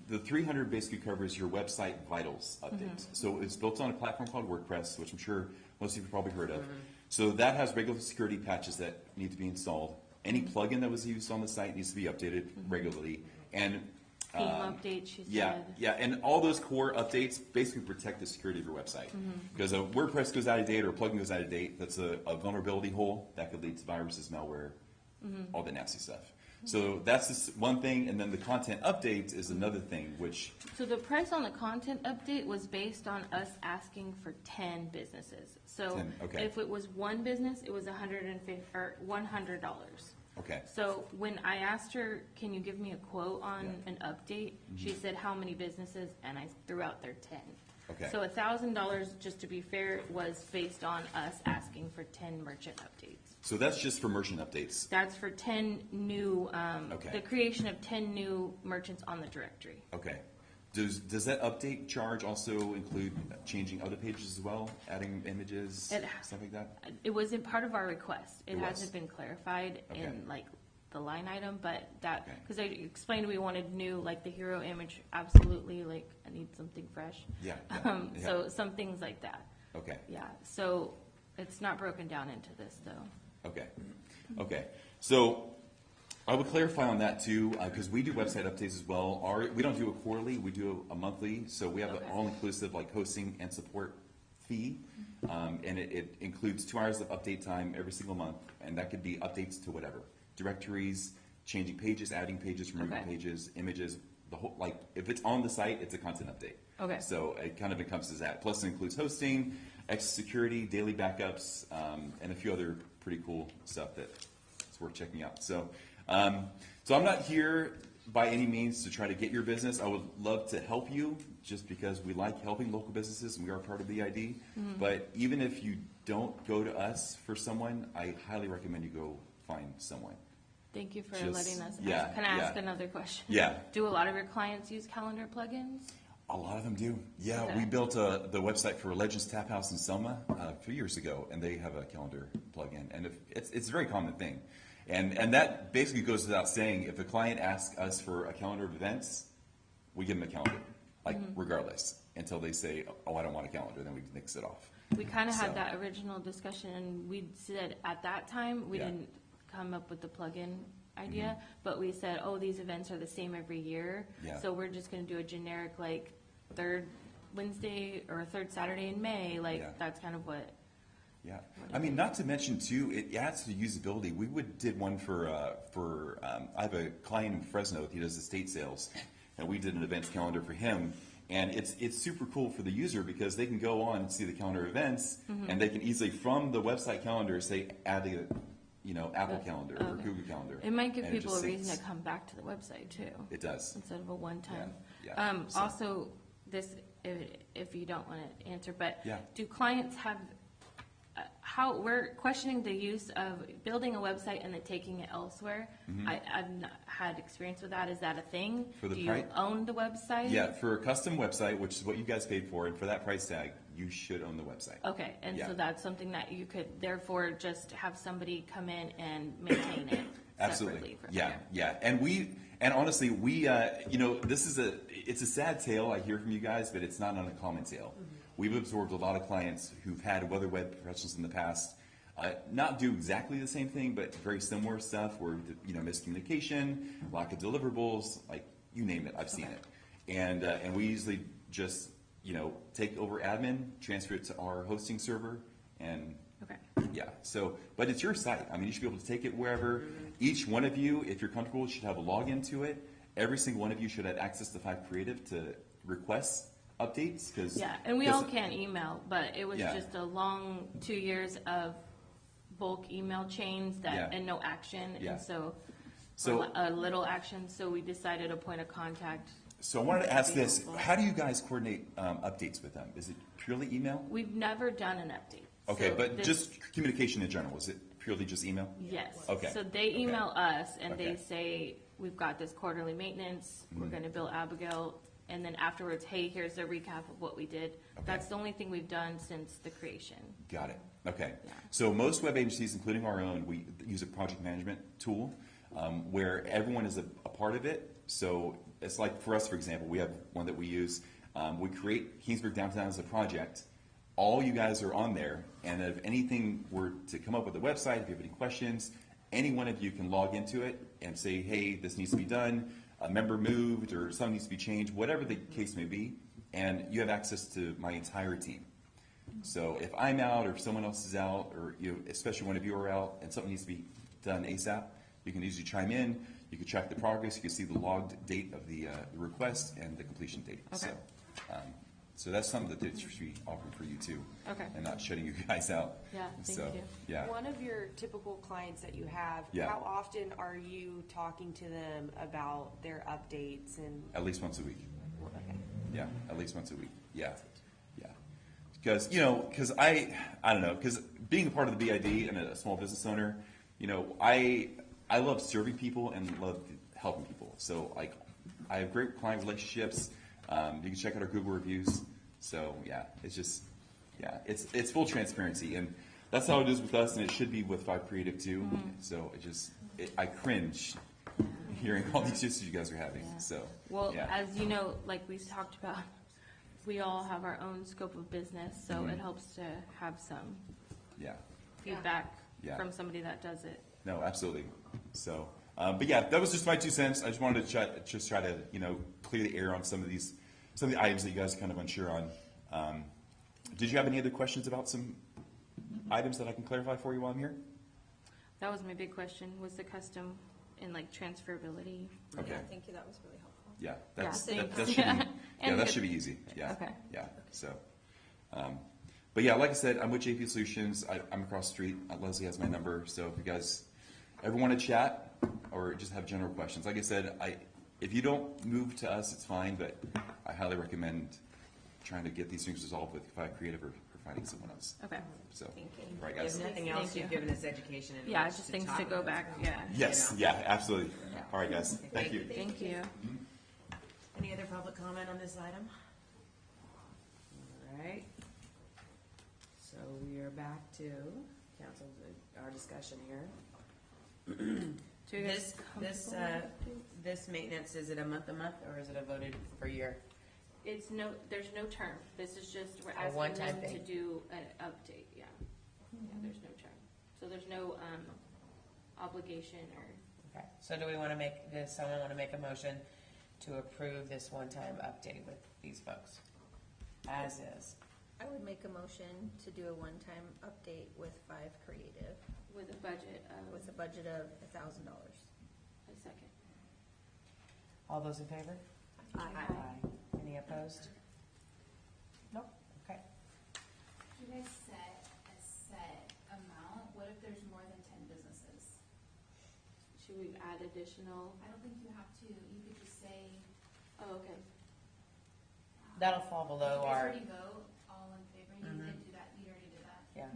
the 300 basically covers your website vitals updates. So it's built on a platform called WordPress, which I'm sure most of you have probably heard of. So that has regular security patches that need to be installed. Any plugin that was used on the site needs to be updated regularly. And Theme update, she yeah, said. yeah, and all those core updates basically protect the security of your website. Because a WordPress goes out of date or a plugin goes out of date, that's a vulnerability hole that could lead to viruses, malware, all the nasty stuff. So that's just one thing, and then the content updates is another thing, which, So the price on the content update was based on us asking for 10 businesses. So 10, okay. if it was one business, it was $100. okay, So when I asked her, can you give me a quote on an update? She said, how many businesses? And I threw out their 10. Okay. So $1,000, just to be fair, was based on us asking for 10 merchant updates. so that's just for merchant updates. That's for 10 new, Okay. the creation of 10 new merchants on the directory. Okay. Does that update charge also include changing other pages as well, adding images, It- stuff like that? It wasn't part of our request. It It was. hasn't been clarified Okay. in like the line item, but that, Okay. because I explained we wanted new, like the hero image, absolutely, like I need something fresh. Yeah, yeah, yeah. So some things like that, Okay. yeah. So it's not broken down into this though. Okay, okay. So I would clarify on that too, because we do website updates as well. We don't do a quarterly, we do a monthly. So we have an Okay. all-inclusive like hosting and support fee. And it includes 2 hours of update time every single month. And that could be updates to whatever. Directories, changing pages, adding pages, removing Okay. pages, images, the whole, like, if it's on the site, it's a content update. Okay. So it kind of encompasses that. Plus it includes hosting, extra security, daily backups, and a few other pretty cool stuff that it's worth checking out. So I'm not here by any means to try to get your business. I would love to help you just because we like helping local businesses and we are part of the ID. But even if you don't go to us for someone, I highly recommend you go find someone. Thank you for Just- letting us. yeah, Can I ask yeah. another question? Yeah. Do a lot of your clients use calendar plugins? A lot of them do. Yeah, Okay. we built the website for Legends Tap House in Selma a few years ago, and they have a calendar plugin, and it's a very common thing. And that basically goes without saying. If a client asks us for a calendar of events, we give them a calendar, like regardless, until they say, "Oh, I don't want a calendar," then we nix it off. We kind of So- had that original discussion, and we said at that time, we Yeah. didn't come up with the plug-in idea, but we said, oh, these events are the same every year. Yeah. So we're just gonna do a generic, like, third Wednesday or third Saturday in May, Yeah. like, that's kind of what, Yeah, I mean, not to mention too, it adds to usability. We did one for I have a client in Fresno. He does estate sales, and we did an events calendar for him. And it's super cool for the user because they can go on and see the calendar events, and they can easily from the website calendar say add Apple Calendar or Google Calendar. It might give and people a just reason syncs. to come back to the website too, It does. instead of a one-time. Yeah, so- Also, this, if you don't want to answer, but Yeah. do clients have, we're questioning the use of building a website and then taking it elsewhere. I've not had experience with that. Is that a thing? For the Do you price? own the website? Yeah, for a custom website, which is what you guys paid for, and for that price tag, you should own the website. Okay, and Yeah. so that's something that you could therefore just have somebody come in and maintain it Absolutely. separately. Yeah. And honestly, it's a sad tale I hear from you guys, but it's not an uncommon tale. We've absorbed a lot of clients who've had other web professionals in the past, not do exactly the same thing, but very similar stuff where, miscommunication, lack of deliverables, like you name it, I've seen it. And we usually just, take over admin, transfer it to our hosting server, and Okay. yeah, but it's your site. I mean, you should be able to take it wherever. Each one of you, if you're comfortable, should have a login to it. Every single one of you should have access to Five Creative to request updates, because. Yeah, and we all can email, but it was Yeah. just a long 2 years of bulk email chains Yeah. and no action, Yeah. and so, So- or a little action, so we decided to point of contact. So I wanted to ask Be this, helpful. how do you guys coordinate updates with them? Is it purely email? We've never done an update. Okay, So but this- just communication in general, is it purely just email? Yes. Okay. So they email us and Okay. they say, we've got this quarterly maintenance, we're Mm-hmm. gonna bill Abigail, and then afterwards, hey, here's a recap of what we did. That's the only thing we've done since the creation. Got it, okay. Yeah. So most web agencies, including our own, we use a project management tool where everyone is a part of it. So it's like for us, for example, we have one that we use. We create Kingsburg Downtown as a project. All you guys are on there, and if anything were to come up with the website, if you have any questions, any one of you can log into it and say, hey, this needs to be done, a member moved, or something needs to be changed, whatever the case may be, and you have access to my entire team. So if I'm out, or if someone else is out, or especially one of you are out, and something needs to be done ASAP, you can usually chime in, you can track the progress, you can see the logged date of the request and the completion date. Okay. So that's something that should be offered for you too. Okay. And not shutting you guys out. Yeah, thank So, you. Yeah. One of your typical clients that you have, Yeah. how often are you talking to them about their updates and? At least once a week. Okay. Yeah, at least once a week. Yeah, yeah. Because I don't know, because being a part of the BID and a small business owner, I love serving people and love helping people. So like, I have great client relationships. You can check out our Google reviews. So yeah, it's just, yeah, it's full transparency, and that's how it is with us, and it should be with Five Creative too. So I cringe hearing all these issues you guys are having. Yeah. So Well, yeah. as you know, like we talked about, we all have our own scope of business, so it helps to have some Yeah. feedback Yeah. from somebody that does it. No, absolutely. So, but yeah, that was just my 2 cents. I just wanted to try to clear the air on some of the items that you guys are kind of unsure on. Did you have any other questions about some items that I can clarify for you while I'm here? That was my big question, was the custom and like transferability. Okay. Yeah, thank you, that was really helpful. Yeah, Yeah, that thanks. should be, yeah, And that good. should be easy. Yeah. Okay. Yeah. So, but yeah, like I said, I'm with JP Solutions. I'm across the street. Leslie has my number. So if you guys ever want to chat or just have general questions, like I said, if you don't move to us, it's fine. But I highly recommend trying to get these things resolved with Five Creative or finding someone else. Okay. So, Thank you. all right, If guys. nothing Thank else, you. you've given us education and Yeah, much just to things talk to go about. back, yeah. Yes. Yeah. Absolutely. All right, guys. Thank you. Thank you. Any other public comment on this item? All right. So we are back to council, our discussion here. Do you guys This maintenance, is it a month, or is it a voted per year? there's no term. This is just, we're A asking one-time them to thing. do an update, yeah. Yeah, there's no term. So there's no, obligation or, Okay, so do we wanna does someone wanna make a motion to approve this one-time update with these folks? As is. I would make a motion to do a one-time update with Five Creative with a budget of, with a budget of $1,000. a second. All those in favor? Aye. Any opposed? Nope, okay. You guys set a set amount, what if there's more than 10 businesses? should we add additional? I don't think you have to, you could just say. Oh, okay. That'll fall below You guys our, already vote, all in favor, you didn't do that, you already did that. yeah.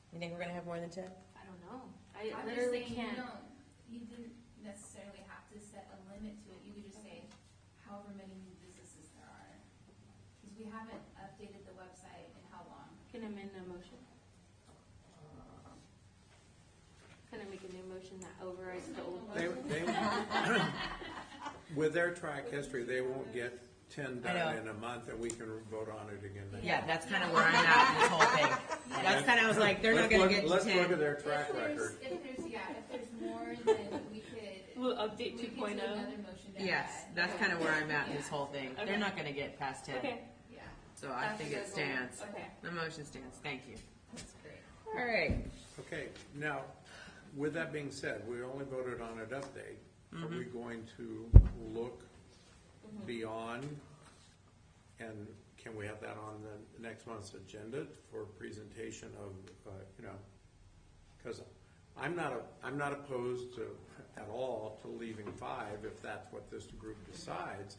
You think we're gonna have more than 10? I don't know. I I'm just literally saying, can't. you didn't necessarily have to set a limit to it, you could just say however many new businesses there are. Cause we haven't updated the website in how long? Can I amend a motion? Can I make a new motion that overrides the old They, motion? with their track history, they won't get 10 I done know. in a month, and we can vote on it again next. Yeah, that's kind of where I'm at in this whole thing. That's kind of, I was like, they're not Let's gonna look- get to Let's look at 10. their track If there's- record. If there's more, then we could, We'll update we could do 2.0. another motion to Yes, add. that's kind of where I'm at in this Yeah. whole thing. Okay. They're not gonna get past 10. Okay. Yeah, So I That's think a it good goal. stands. Okay. The motion stands. Thank you. that's great. All right. Okay, now, with that being said, we only voted on an update. Are we going to look beyond, and can we have that on the next month's agenda for presentation of, because I'm not opposed to, at all, to leaving 5 if that's what this group decides,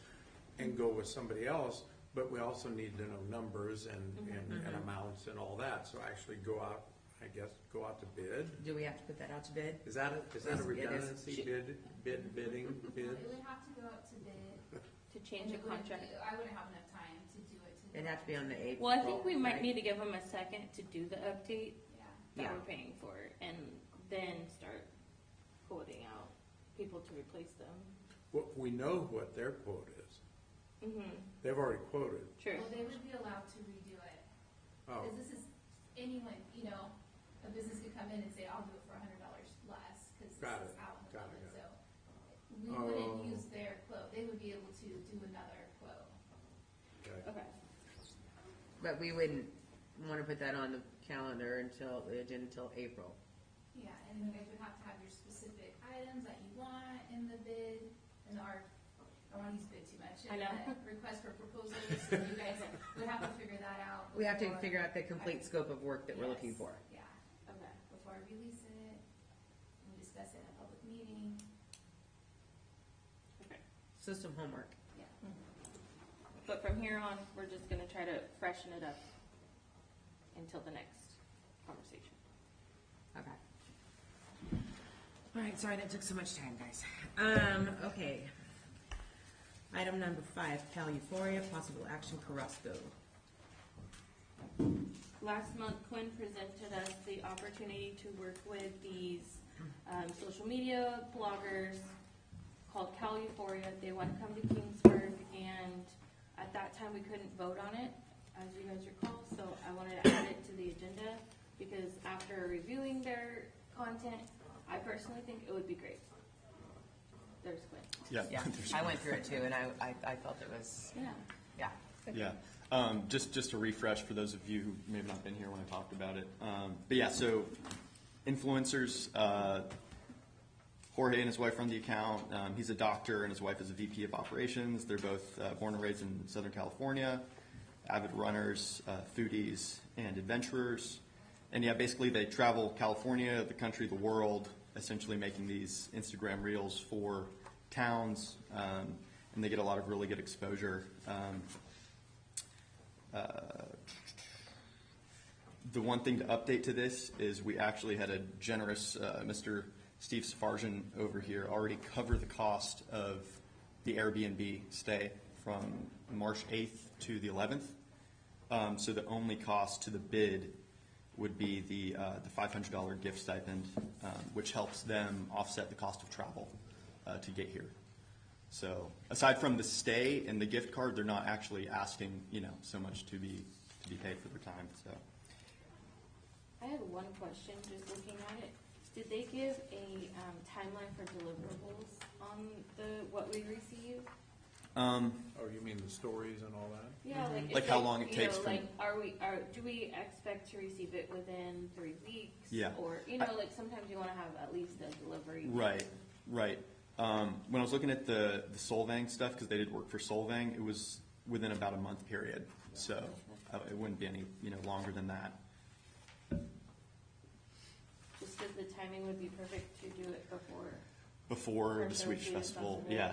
and go with somebody else, but we also need to know numbers and amounts and all that, so actually go out, I guess, go out to bid. Do we have to put that out to bid? Is that a It is. redundancy, bidding, bid? It would have to go out to bid. To change and the it wouldn't contract. be- I wouldn't have enough time to do it. It'd have to be on the 8th. Well, I think we might right? need to give them a second to do the update Yeah. that Yeah. we're paying for, and then start quoting out people to replace them. Well, we know what their quote is. Mm-hmm. They've already quoted. True. Well, they would be allowed to redo it. Oh, Because this is, anyone, a business could come in and say, I'll do it for $100 less, because this Got is it. out in the Got it, public, got so. We Oh. wouldn't use their quote, they would be able to do another quote. okay. Okay. But we wouldn't want to put that on the calendar until April. Yeah, and you guys would have to have your specific items that you want in the bid, and I don't want to use bid too much. I know. And the request for proposals, so you guys would have to figure that out. We have to before- figure out the complete scope of work that we're looking Yes, for. Yeah, Okay. before I release it, we discuss it in a public meeting, Okay. So some homework. yeah. But from here on, we're just gonna try to freshen it up until the next conversation. Okay. All right, sorry that took so much time, guys. Okay. Item number 5, Cal Euphoria, possible action, Carrasco. Last month, Quinn presented us the opportunity to work with these social media bloggers called Cal Euphoria. They want to come to Kingsburg, and at that time, we couldn't vote on it, as you guys recall, so I wanted to add it to the agenda, because after reviewing their content, I personally think it would be great. There's Quinn. Yeah. Yeah, I went through it too, and I felt it was, Yeah. yeah. Yeah. Just a refresh for those of you who may have not been here when I talked about it. But yeah, so influencers, Jorge and his wife run the account. He's a doctor and his wife is a VP of operations. They're both born and raised in Southern California, avid runners, foodies, and adventurers. And yeah, basically they travel California, the country, the world, essentially making these Instagram reels for towns, and they get a lot of really good exposure. The one thing to update to this is we actually had a generous Mr. Steve Safarjan over here already cover the cost of the Airbnb stay from March 8th to the 11th. So the only cost to the bid would be the $500 gift stipend, which helps them offset the cost of travel to get here. So aside from the stay and the gift card, they're not actually asking, so much to be paid for their time. So I had one question, just looking at it. Did they give a timeline for deliverables on what we receive? Oh, you mean the stories and all that? Yeah, Like how long it takes from- do we expect to receive it within 3 weeks? Yeah. Or, sometimes you want to have at least a delivery. Right. When I was looking at the Solvang stuff, because they did work for Solvang, it was within about a month period. So it wouldn't be any longer than that. Just says the timing would be perfect to do it before For the the Swedish Swedish Festival. Festival. Yeah,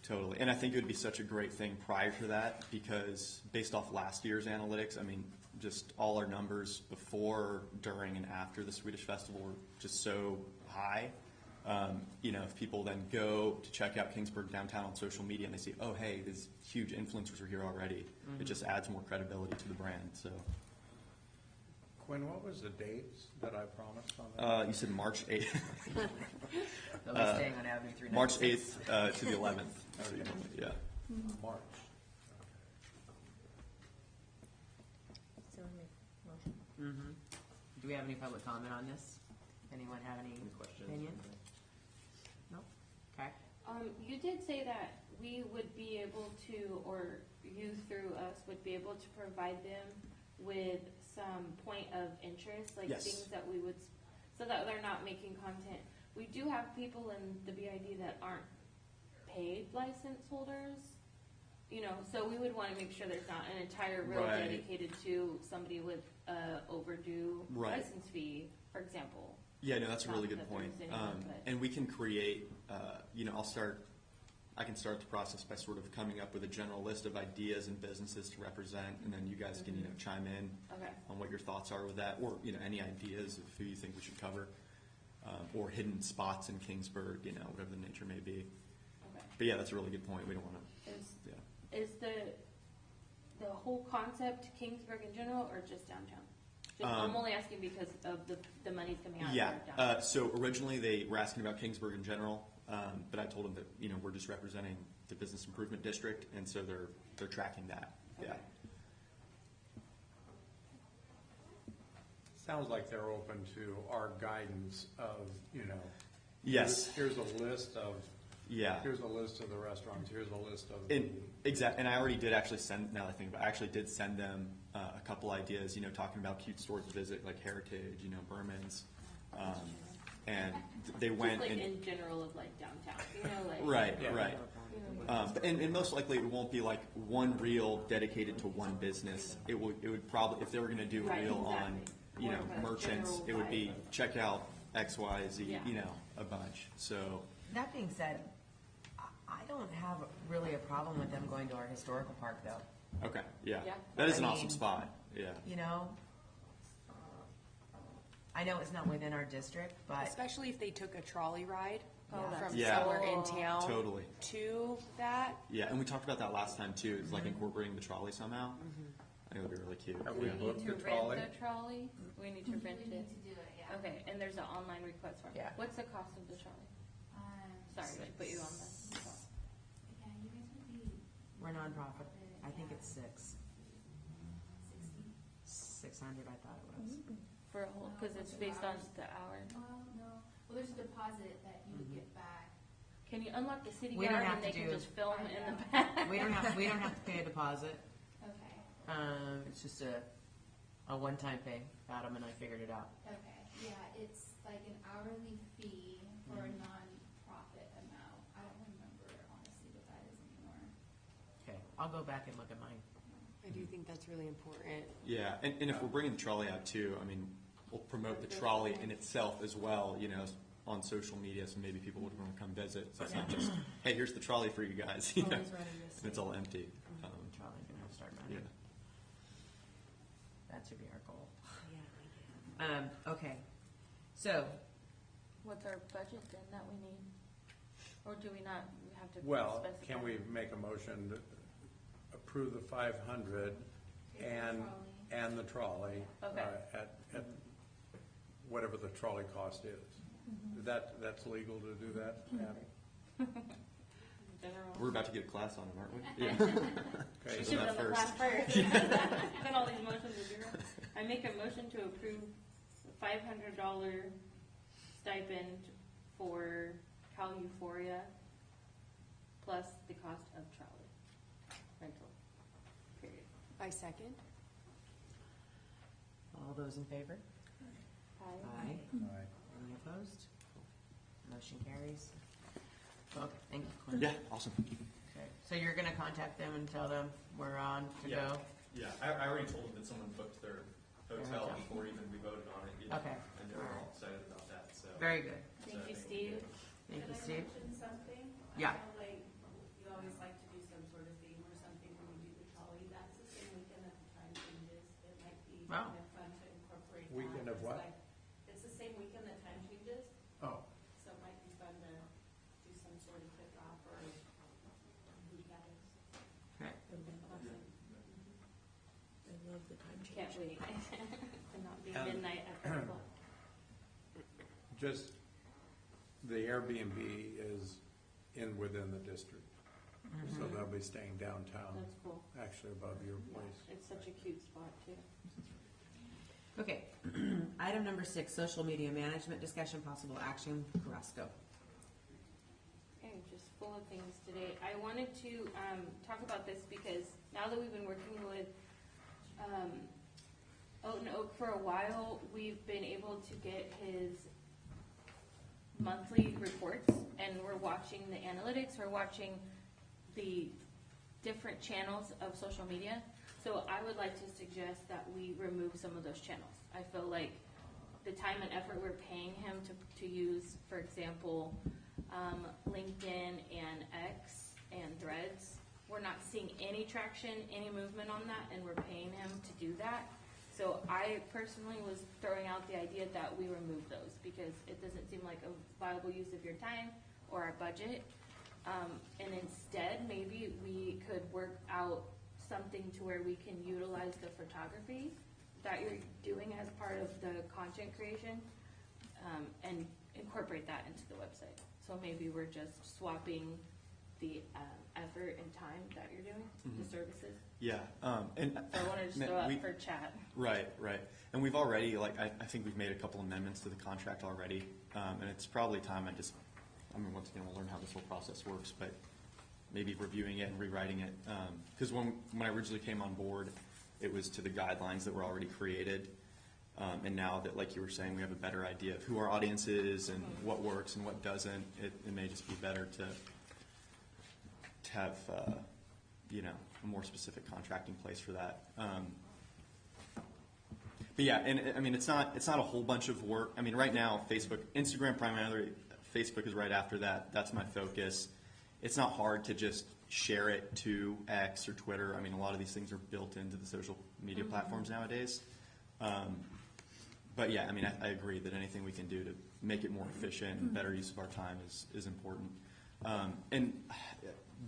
totally. And I think it would be such a great thing prior to that, because based off last year's analytics, I mean, just all our numbers before, during, and after the Swedish Festival were just so high. If people then go to check out Kingsburg downtown on social media and they see, oh, hey, these huge influencers are here already, it just adds more credibility to the brand. So, Quinn, what was the dates that I promised on that? you said March 8th. They'll be staying on Avenue 396. March 8th to the 11th. So, yeah. March. So we make motion. Mm-hmm. Do we have any public comment on this? Anyone have any questions? opinion? No? Okay. You did say that we would be able to, or you through us would be able to provide them with some point of interest, like Yes. things that we would, so that they're not making content. We do have people in the BID that aren't paid license holders, so we would want to make sure there's not an entire reel Right. dedicated to somebody with overdue Right. license fee, for example. Yeah, no, that's a really Not good that point. there's anyone, but- And we can create, I can start the process by sort of coming up with a general list of ideas and businesses to represent, and then you guys can, chime in Okay. on what your thoughts are with that, or, any ideas of who you think we should cover, or hidden spots in Kingsburg, whatever the nature may be. Okay. But yeah, that's a really good point. We don't want to, yeah. Is the whole concept Kingsburg in general, or just downtown? I'm only asking because of the money's coming out Yeah, of downtown. so originally they were asking about Kingsburg in general, but I told them that, we're just representing the business improvement district, and so they're tracking that, yeah. Okay. Sounds like they're open to our guidance of, Yes. Here's a list of, Yeah. here's a list of the restaurants, here's a list of. And I already did actually send, now that I think about it, I actually did send them a couple ideas, talking about cute stores to visit, like Heritage, Berman's, and they went Just like and. in general of like downtown, like. Right, Yeah. right. And most likely it won't be like one reel dedicated to one business. It would probably, if they were gonna do a Right, reel on, exactly. More of a merchants, general it would be vibe. check out X, Y, Z, Yeah. a bunch, so. That being said, I don't have really a problem with them going to our historical park though. Okay, yeah. Yeah. That is an I awesome mean- spot, yeah. I know it's not within our district, but Especially if they took a trolley ride that's from Yeah. somewhere in cool. town Totally. to that. Yeah, and we talked about that last time too, is like incorporating the trolley somehow. I think it would be really cute. Have Do we we booked need the to trolley? rent the trolley? We need to rent We need it. to do it, yeah. Okay, and there's an online request form. Yeah. What's the cost of the trolley? Sorry to put you on the spot. Yeah, you guys would be we're nonprofit. I think it's 60. 600, I thought it was. For a whole, because it's based on the hour. Well, no, well, there's a deposit that you would get back. Can you unlock the city We don't yard have and they to can do- just film in the back? We don't have to pay a deposit. Okay, It's just a one-time pay. Adam and I figured it out. okay, yeah, it's like an hourly fee for a non-profit amount. I don't remember honestly what that is anymore. Okay, I'll go back and look at mine. I do think that's really important. Yeah, and if we're bringing the trolley out too, I mean, we'll promote the trolley in itself as well, on social media, so maybe people would want to come visit. So it's not just, hey, here's the trolley for you guys, Always running this and it's all empty. Trolley's gonna start Yeah. running. That should be our goal. Yeah, Okay, so What's our budget then that we need? Or do we not, we have to Well, specify? can we make a motion to approve the 500 and the trolley? Okay. At whatever the trolley cost is. That's legal to do that, Abby? General. We're about to get a class on it, aren't we? Yeah. Okay, We So should have that done the first. class first. Then all these motions are zero. I make a motion to approve the $500 stipend for Cal Euphoria plus the cost of trolley rental. Period. I second. all those in favor? Aye. Aye. all right. Any opposed? Motion carries. Okay, thank you, Quinn. Yeah, awesome. Okay, so you're gonna contact them and tell them we're on to Yeah. go? Yeah, I already told them that someone booked their hotel hotel. before even we voted on it. Okay. And they were all excited about that. Very good. Thank you, Steve. Thank you, Can I Steve. mention something? Yeah. I know, like, you always like to do some sort of theme or something when you do the trolley. That's the same weekend that the time changes. It might be Wow. kind of fun to incorporate that. Weekend of It's what? like- It's the same weekend that time changes, Oh, so it might be fun to do some sort of kickoff or who that is. Okay. Awesome. I love the time change. Can't wait. To not be And- midnight at 5 o'clock. just, the Airbnb is within the district. So they'll be staying downtown, That's cool. actually above your place. It's such a cute spot too. Okay. Item number 6, social media management discussion, possible action. Carrasco. Okay, just full of things today. I wanted to talk about this because now that we've been working with Oat and Oak for a while, we've been able to get his monthly reports, and we're watching the analytics, we're watching the different channels of social media. So I would like to suggest that we remove some of those channels. I feel like the time and effort we're paying him to use, for example, LinkedIn and X and Threads, we're not seeing any traction, any movement on that, and we're paying him to do that. So I personally was throwing out the idea that we remove those because it doesn't seem like a viable use of your time or our budget. And instead, maybe we could work out something to where we can utilize the photography that you're doing as part of the content creation, and incorporate that into the website. So maybe we're just swapping the effort and time that you're doing, the services. Yeah, and So I wanted to man, throw out we- for chat. Right, right. And we've already, like, I think we've made a couple amendments to the contract already. And it's probably time once again, we'll learn how this whole process works, but maybe reviewing it and rewriting it. Because when I originally came on board, it was to the guidelines that were already created. And now that, like you were saying, we have a better idea of who our audience is and what works and what doesn't, it may just be better to have, a more specific contract in place for that. But yeah, and I mean, it's not a whole bunch of work. I mean, right now, Instagram primarily, Facebook is right after that. That's my focus. It's not hard to just share it to X or Twitter. I mean, a lot of these things are built into the social media platforms nowadays. But yeah, I mean, I agree that anything we can do to make it more efficient and better use of our time is important. And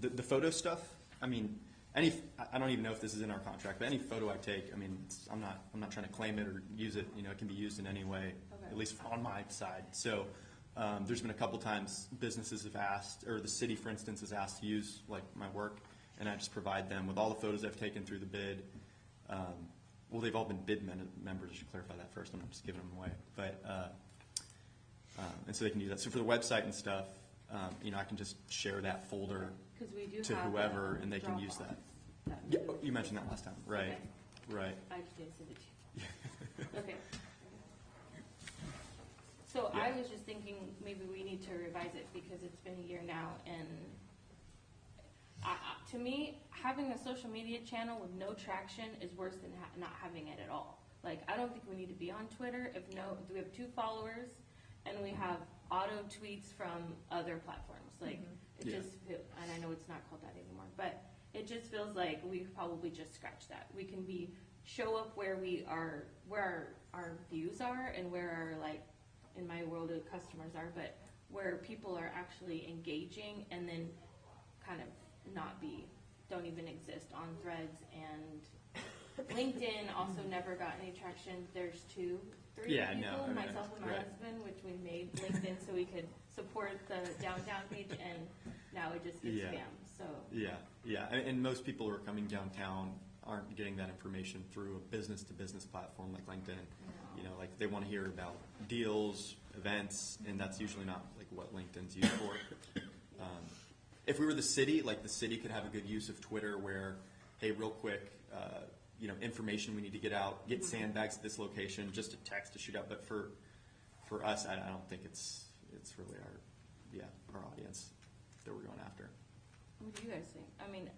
the photo stuff, I mean, I don't even know if this is in our contract, but any photo I take, I mean, I'm not trying to claim it or use it. It can be used in any way, Okay. at least on my side. So there's been a couple times businesses have asked, or the city, for instance, has asked to use like my work, and I just provide them with all the photos I've taken through the bid. Well, they've all been bid members. I should clarify that first. I'm not just giving them away, but and so they can use that. So for the website and stuff, I can just share that folder Because we do to have whoever, a and they can use Dropbox that. Yeah, moves. you mentioned that last time, right? Okay. Right. I just didn't send it to you. Okay. So I was just thinking maybe we need to revise it because it's been a year now, and to me, having a social media channel with no traction is worse than not having it at all. Like, I don't think we need to be on Twitter if we have 2 followers and we have auto tweets from other platforms. Like, it Yeah. just and I know it's not called that anymore, but it just feels like we probably just scratched that. We can show up where our views are and where our, like, in my world, the customers are, but where people are actually engaging, and then kind of don't even exist on Threads, and LinkedIn also never got any traction. There's 2, 3 Yeah, people, no, I mean, myself and my right. husband, which we made LinkedIn so we could support the downtown page, and now it just gets Yeah. spam. So Yeah, and most people who are coming downtown aren't getting that information through a business-to-business platform like LinkedIn. Like they want to hear about deals, events, and that's usually not like what LinkedIn's used for. If we were the city, like the city could have a good use of Twitter where, hey, real quick, information we need to get out, get sandbags at this location, just a text to shoot out. But for us, I don't think it's really our audience that we're going after. what do you guys think? I mean,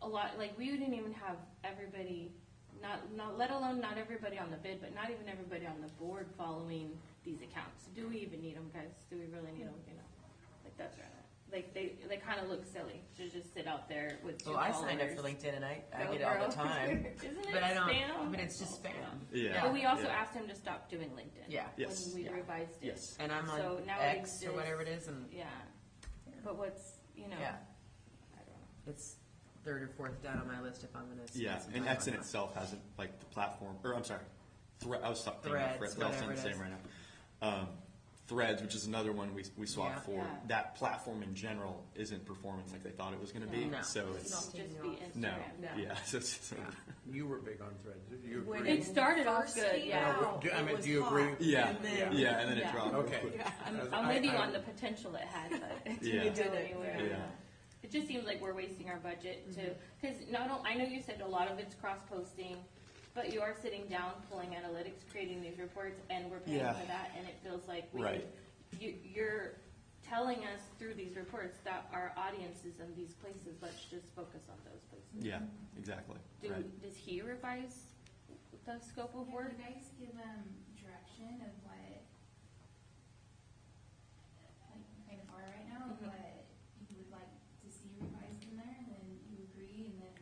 a lot, like, we didn't even have everybody, not let alone not everybody on the bid, but not even everybody on the board following these accounts. Do we even need them, guys? Do we really need them? You know, like that's right. Like they kind of look silly to just sit out there with two Well, I signed up followers. for LinkedIn and I Go, get it all girl. the time. Isn't it But I don't, spam? but it's just spam. Yeah. But we also Yeah. asked him to stop doing LinkedIn. Yeah. Yes. When we Yeah. revised it. Yes. And I'm on So now it X or exists. whatever it is, and Yeah. But what's, you know, yeah, I don't know. it's third or fourth down on my list if I'm gonna. spend Yeah, some and time X in on that. itself hasn't, like, the platform, or I'm sorry, I was talking about Threads, Threads, they're all whatever saying the it same is. right now. Threads, which is another one we swapped Yeah. for, Yeah. that platform in general isn't performing like they thought it was gonna be, No. so It it's, should just be Instagram. no, No. yeah, so it's sort of, You were big on Threads. Do you When agree? It started off good, came yeah. out, Do- I mean, it was do you hot, agree? yeah, and then- yeah, and then it Yeah. dropped real Okay. quick. I'm with you I- on the potential it had, but it Yeah. didn't go Didn't. anywhere. Yeah. It just seems like we're wasting our budget to, because I know you said a lot of it's cross-posting, but you are sitting down, pulling analytics, creating these reports, and we're paying Yeah. for that, and it feels like Right. you're telling us through these reports that our audience is in these places, let's just focus on those places. Yeah, exactly, right. Does he revise the scope of Yeah, work? you guys give them direction of what, like, kind of are right now, of Mhm. what you would like to see revised in there, and then you agree, and then,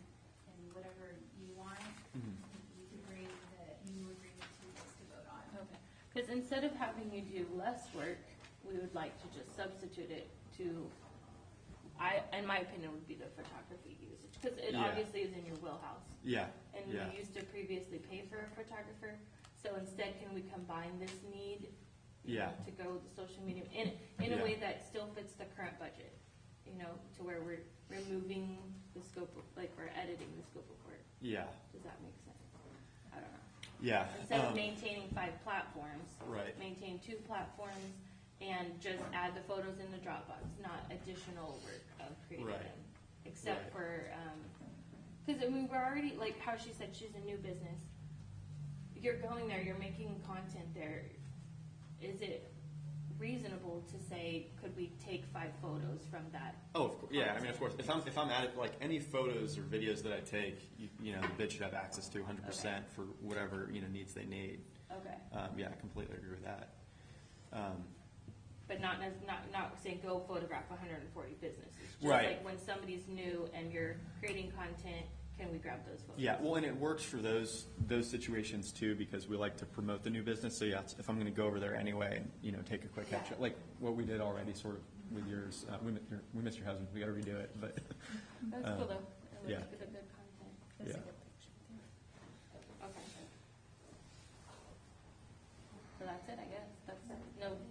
and whatever you want, Mhm. you could bring the new agreement to us to vote on. Okay, because instead of having you do less work, we would like to just substitute it to, in my opinion, would be the photography usage, because it Yeah. obviously is in your wheelhouse. Yeah, And yeah, we used to previously pay for a photographer, so instead, can we combine this need? you know, Yeah. To go with the social media, in Yeah. a way that still fits the current budget, you know, to where we're removing the scope of, like, we're editing the scope of work. yeah, Does that make sense? I don't know. yeah. Instead of maintaining 5 platforms. Right. Maintain 2 platforms and just add the photos in the Dropbox, not additional work of creating Right. them. Except Right. for, cause I mean, we're already, like how she said, she's a new business. You're going there, you're making content there. Is it reasonable to say, could we take 5 photos from that? Oh, of course. Yeah, I mean, of course. If I'm at it, like any photos or videos that I take, you know, the bid should have access to 100% for whatever needs they need. Okay. Yeah, I completely agree with that. But not saying go photograph 140 businesses. Just Right. like when somebody's new and you're creating content, can we grab those photos? Yeah, well, and it works for those situations too because we like to promote the new business. So yeah, if I'm going to go over there anyway and take a quick Yeah. picture, like what we did already, sort of with yours. We missed your husband. We got to redo it, but That's cool though. It yeah. looks good, a good content. yeah. Okay. So that's it, I guess. That's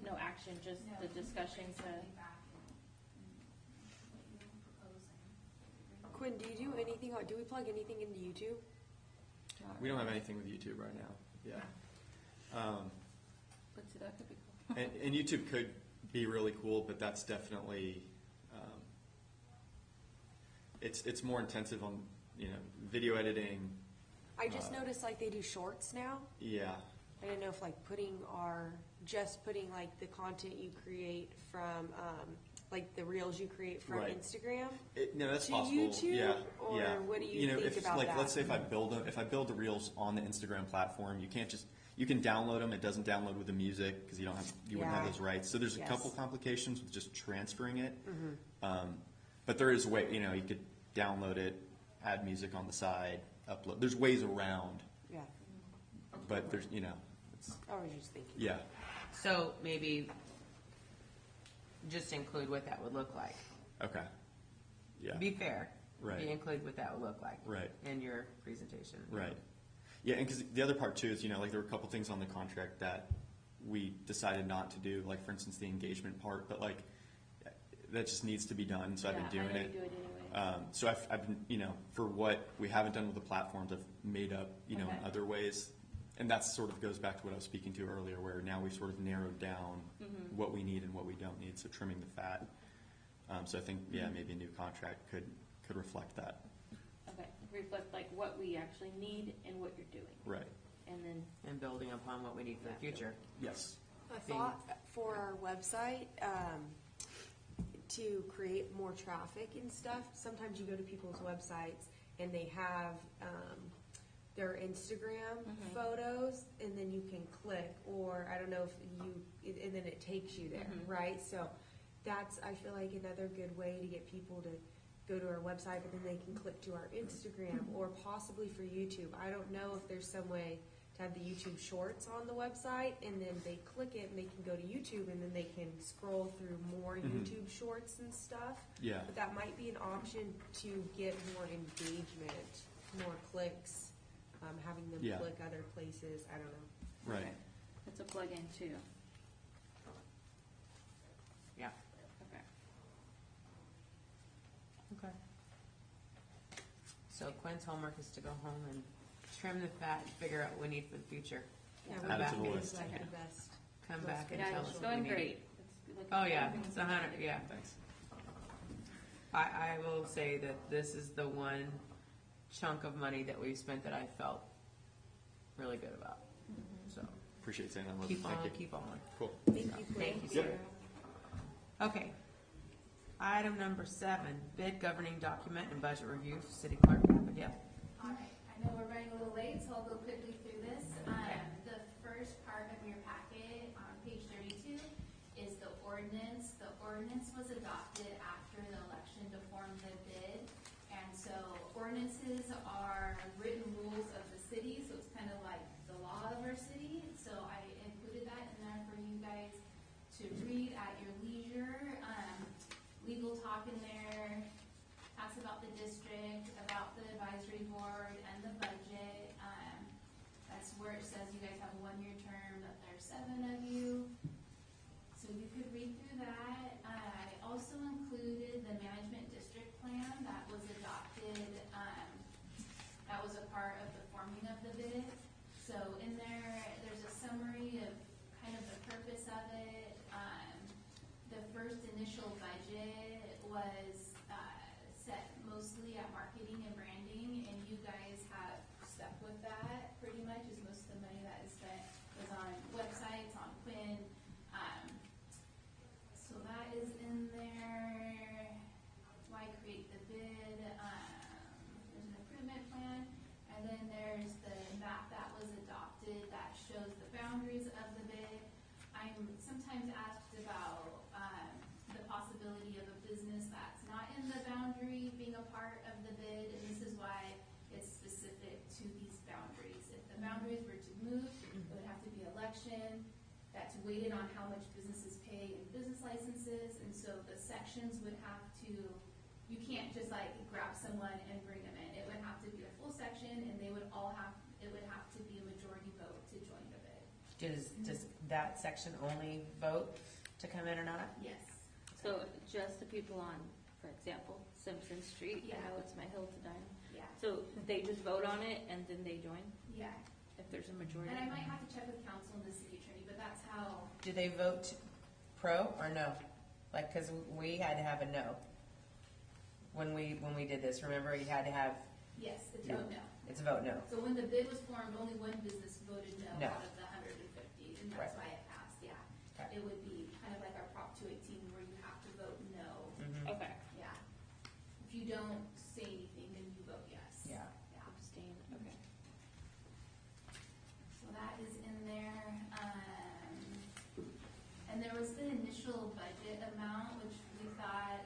no action, just No, the discussion to. feedback and what you were proposing. Quinn, do you do anything, do we plug anything into YouTube? We don't have anything with YouTube right now. Yeah. But so that could be cool. And YouTube could be really cool, but that's definitely it's more intensive on video editing. I just noticed like they do shorts now. Yeah, I didn't know if like putting like the content you create from like the reels you create from Right. Instagram no, that's to possible. YouTube, Yeah, or yeah. what do you think if, about like, that? let's say if I build the reels on the Instagram platform, you can download them. It doesn't download with the music because you wouldn't have Yeah. those rights. So there's a Yes. couple complications with just transferring it. But there is a way. You could download it, add music on the side, upload. There's ways around, Yeah, but there's it's, I was just thinking. yeah, So maybe just include what that would look like. okay, yeah, Be fair. Right. Include what that would look like. Right. In your presentation. right. Yeah, and because the other part too is like there were a couple things on the contract that we decided not to do, like for instance the engagement part, but like that just needs to be done. So I've been doing I know it. you do it anyway. So I've been, for what we haven't done with the platforms, I've made up, in Okay. other ways. And that sort of goes back to what I was speaking to earlier, where now we've sort of narrowed down what we need and what we don't need, so trimming the fat. So I think, maybe a new contract could reflect that. Okay, reflect like what we actually need and what you're doing. Right. And then, And building upon what we need for the future. Yes. I thought for our website, to create more traffic and stuff, sometimes you go to people's websites and they have, their Instagram photos, and then you can click, or I don't know if and then it takes you there, right? So that's, I feel like, another good way to get people to go to our website, but then they can click to our Instagram, or possibly for YouTube. I don't know if there's some way to have the YouTube shorts on the website, and then they click it and they can go to YouTube, and then they can scroll through more YouTube shorts and stuff. Yeah. But that might be an option to get more engagement, more clicks, having them Yeah. click other places. I don't know. Right. It's a plug-in too. Yeah. Okay. Okay. So Quinn's homework is to go home and trim the fat and figure out what we need for the future. Yeah, Come Add it back to the and- list. like the best. Come back and Yeah, tell it's us what going we need. great. It's looking Oh, yeah, everything's it's 100, yeah. Thanks. I will say that this is the one chunk of money that we've spent that I felt really good about. So, Appreciate saying that, Elizabeth. Thank you. keep on. Cool. Thank you, Thank you, Sarah. sir. Okay. Item number 7, bid governing document and budget review, city clerk, Abigail. All right, I know we're running a little late, so I'll go quickly through this. The first part of your packet on page 32 is the ordinance. The ordinance was adopted after the election to form the bid. And so ordinances are written rules of the city, so it's kind of like the law of our city. So I included that in there for you guys to read at your leisure. Legal talk in there, talks about the district, about the advisory board and the budget. That's where it says you guys have a 1-year term, that there's 7 of you. So you could read through that. I also included the management district plan that was adopted, that was a part of the forming of the bid. So in there, there's a summary of kind of the purpose of it. The first initial budget was set mostly at marketing and branding, and you guys have stuck with that pretty much, as most of the money that is spent is on websites, on Quinn. So that is in there. Why create the bid? There's an improvement plan, and then there's the map that was adopted that shows the boundaries of the bid. I'm sometimes asked about the possibility of a business that's not in the boundary being a part of the bid, and this is why it's specific to these boundaries. If the boundaries were to move, it would have to be election. That's weighted on how much businesses pay in business licenses, and so the sections would have to, you can't just like grab someone and bring them in. It would have to be a full section, and they would all have, it would have to be a majority vote to join the bid. Does that section only vote to come in or not? Yes. So just the people on, for example, Simpson Street, I Yeah. know it's my hill to die on. Yeah. So they just vote on it and then they join Yeah. if there's a majority? And I might have to check with council and the city attorney, but that's how, Do they vote pro or no? Like, cause we had to have a no. When we did this, remember, you had to have, yes, it's vote no. it's a vote no. So when the bid was formed, only one business voted no No. out of the 150, and Right. that's why it passed, yeah. Okay. It would be kind of like our Prop 218 where you have to vote no, Mhm. Okay. yeah. If you don't say anything, then you vote yes. Yeah. Yeah. Abstain, okay. So that is in there. And there was the initial budget amount, which we thought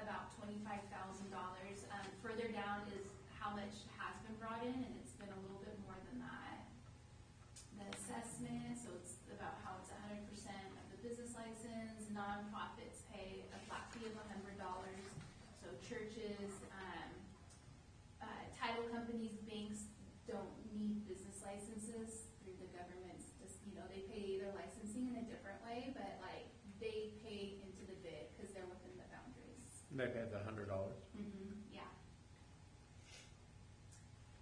about $25,000. Further down is how much has been brought in, and it's been a little bit more than that. The assessment, so it's about how it's 100% of the business license. Nonprofits pay a flat fee of $100. So churches, title companies, banks don't need business licenses through the government's, just, they pay their licensing in a different way, but like, they pay into the bid because they're within the boundaries. They pay the $100. Yeah.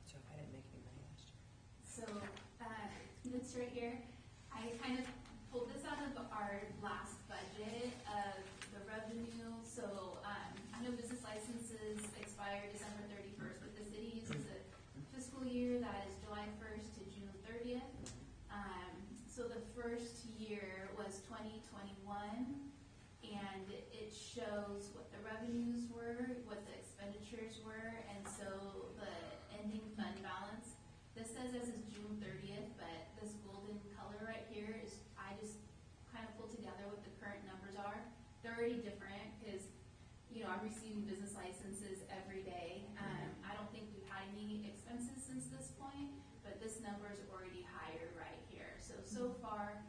So I didn't make any money last year. So, this right here, I kind of pulled this out of our last budget of the revenue. So, I know business licenses expire December 31st, but the city uses a fiscal year that is July 1st to June 30th. So the first year was 2021, and it shows what the revenues were, what the expenditures were, and so the ending fund balance this says as is June 30th, but this golden color right here is, I just kind of pulled together what the current numbers are. They're already different because, I'm receiving business licenses every day. I don't think we've had any expenses since this point, but this number is already higher right here. So far,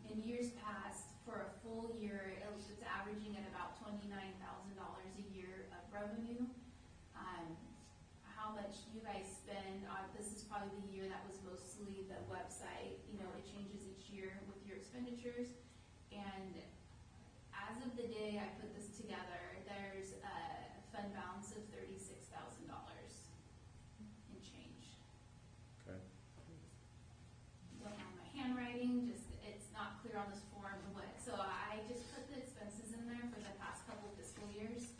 in years past, for a full year, it's averaging at about $29,000 a year of revenue. How much you guys spend on, this is probably the year that was mostly the website. It changes each year with your expenditures. And as of the day I put this together, there's a fund balance of $36,000 and change. Okay. Don't know my handwriting, it's not clear on this form so I just put the expenses in there for the past couple fiscal years.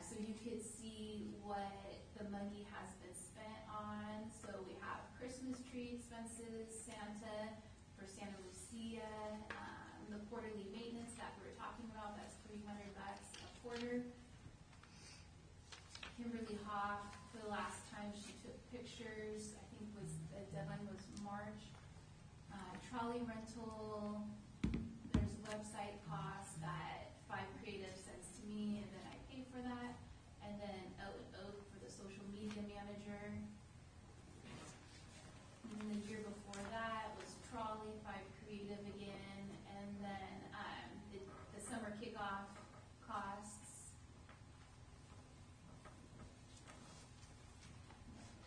So you could see what the money has been spent on. So we have Christmas tree expenses, Santa for Santa Lucia, the quarterly maintenance that we were talking about, that's $300 a quarter. Kimberly Hoff, for the last time she took pictures, I think the deadline was March. Trolley rental, there's website costs that 5 Creative sends to me, and then I pay for that. And then Oak for the social media manager. And then the year before that was Trolley, 5 Creative again, and then the summer kickoff costs.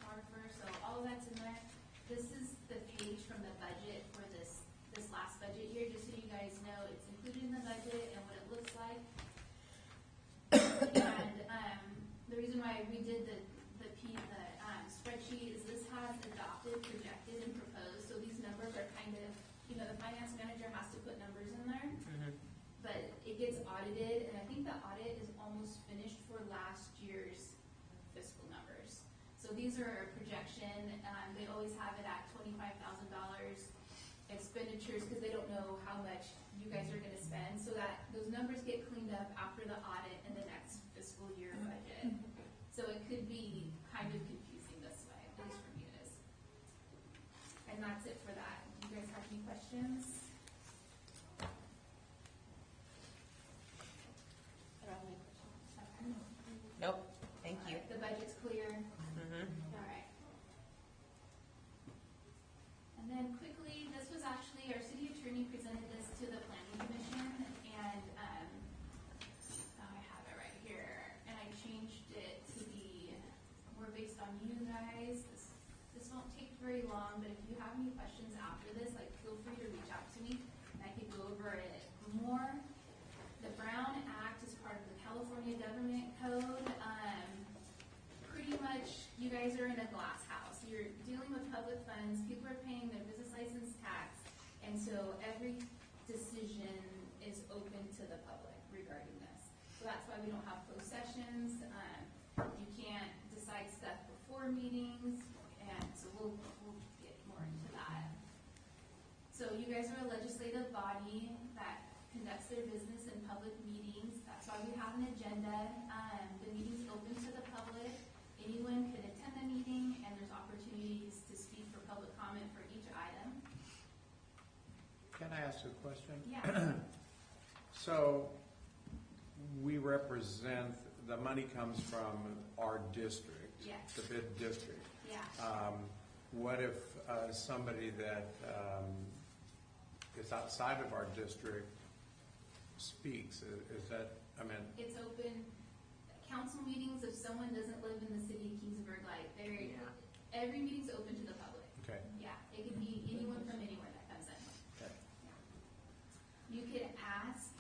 Photographer, so all of that's in there. This is the page from the budget for this last budget year, just so you guys know it's included in the budget and what it looks like. And the reason why we did the spreadsheet is this has adopted, projected, and proposed. So these numbers are kind of, the finance manager has to put numbers in there, but it gets audited, and I think the audit is almost finished for last year's fiscal numbers. So these are a projection. They always have it at $25,000 expenditures because they don't know how much you guys are going to spend. So that those numbers get cleaned up after the audit in the next fiscal year budget. So it could be kind of confusing this way, at least for me it is. And that's it for that. Do you guys have any questions? I don't have any questions. Okay. Nope, thank you. The budget's clear. Mhm. All right. And then quickly, this was actually, our city attorney presented this to the planning commission, and I have it right here, and I changed it to be more based on you guys. This won't take very long, but if you have any questions after this, feel free to reach out to me, and I could go over it more. The Brown Act is part of the California Government Code. Pretty much, you guys are in a glass house. You're dealing with public funds. People are paying their business license tax, and so every decision is open to the public regarding this. So that's why we don't have closed sessions. You can't decide stuff before meetings, and so we'll get more into that. So you guys are a legislative body that conducts their business in public meetings. That's why we have an agenda. The meeting's open to the public. Anyone can attend the meeting, and there's opportunities to speak for public comment for each item. Can I ask you a question? Yeah. So we represent, the money comes from our district. Yes. The bid district. Yeah. What if somebody that is outside of our district speaks? Is that, It's open. Council meetings, if someone doesn't live in the city of Kingsburg, every meeting's open to the public. okay. Yeah, it could be anyone from anywhere that comes in. Okay. You could ask,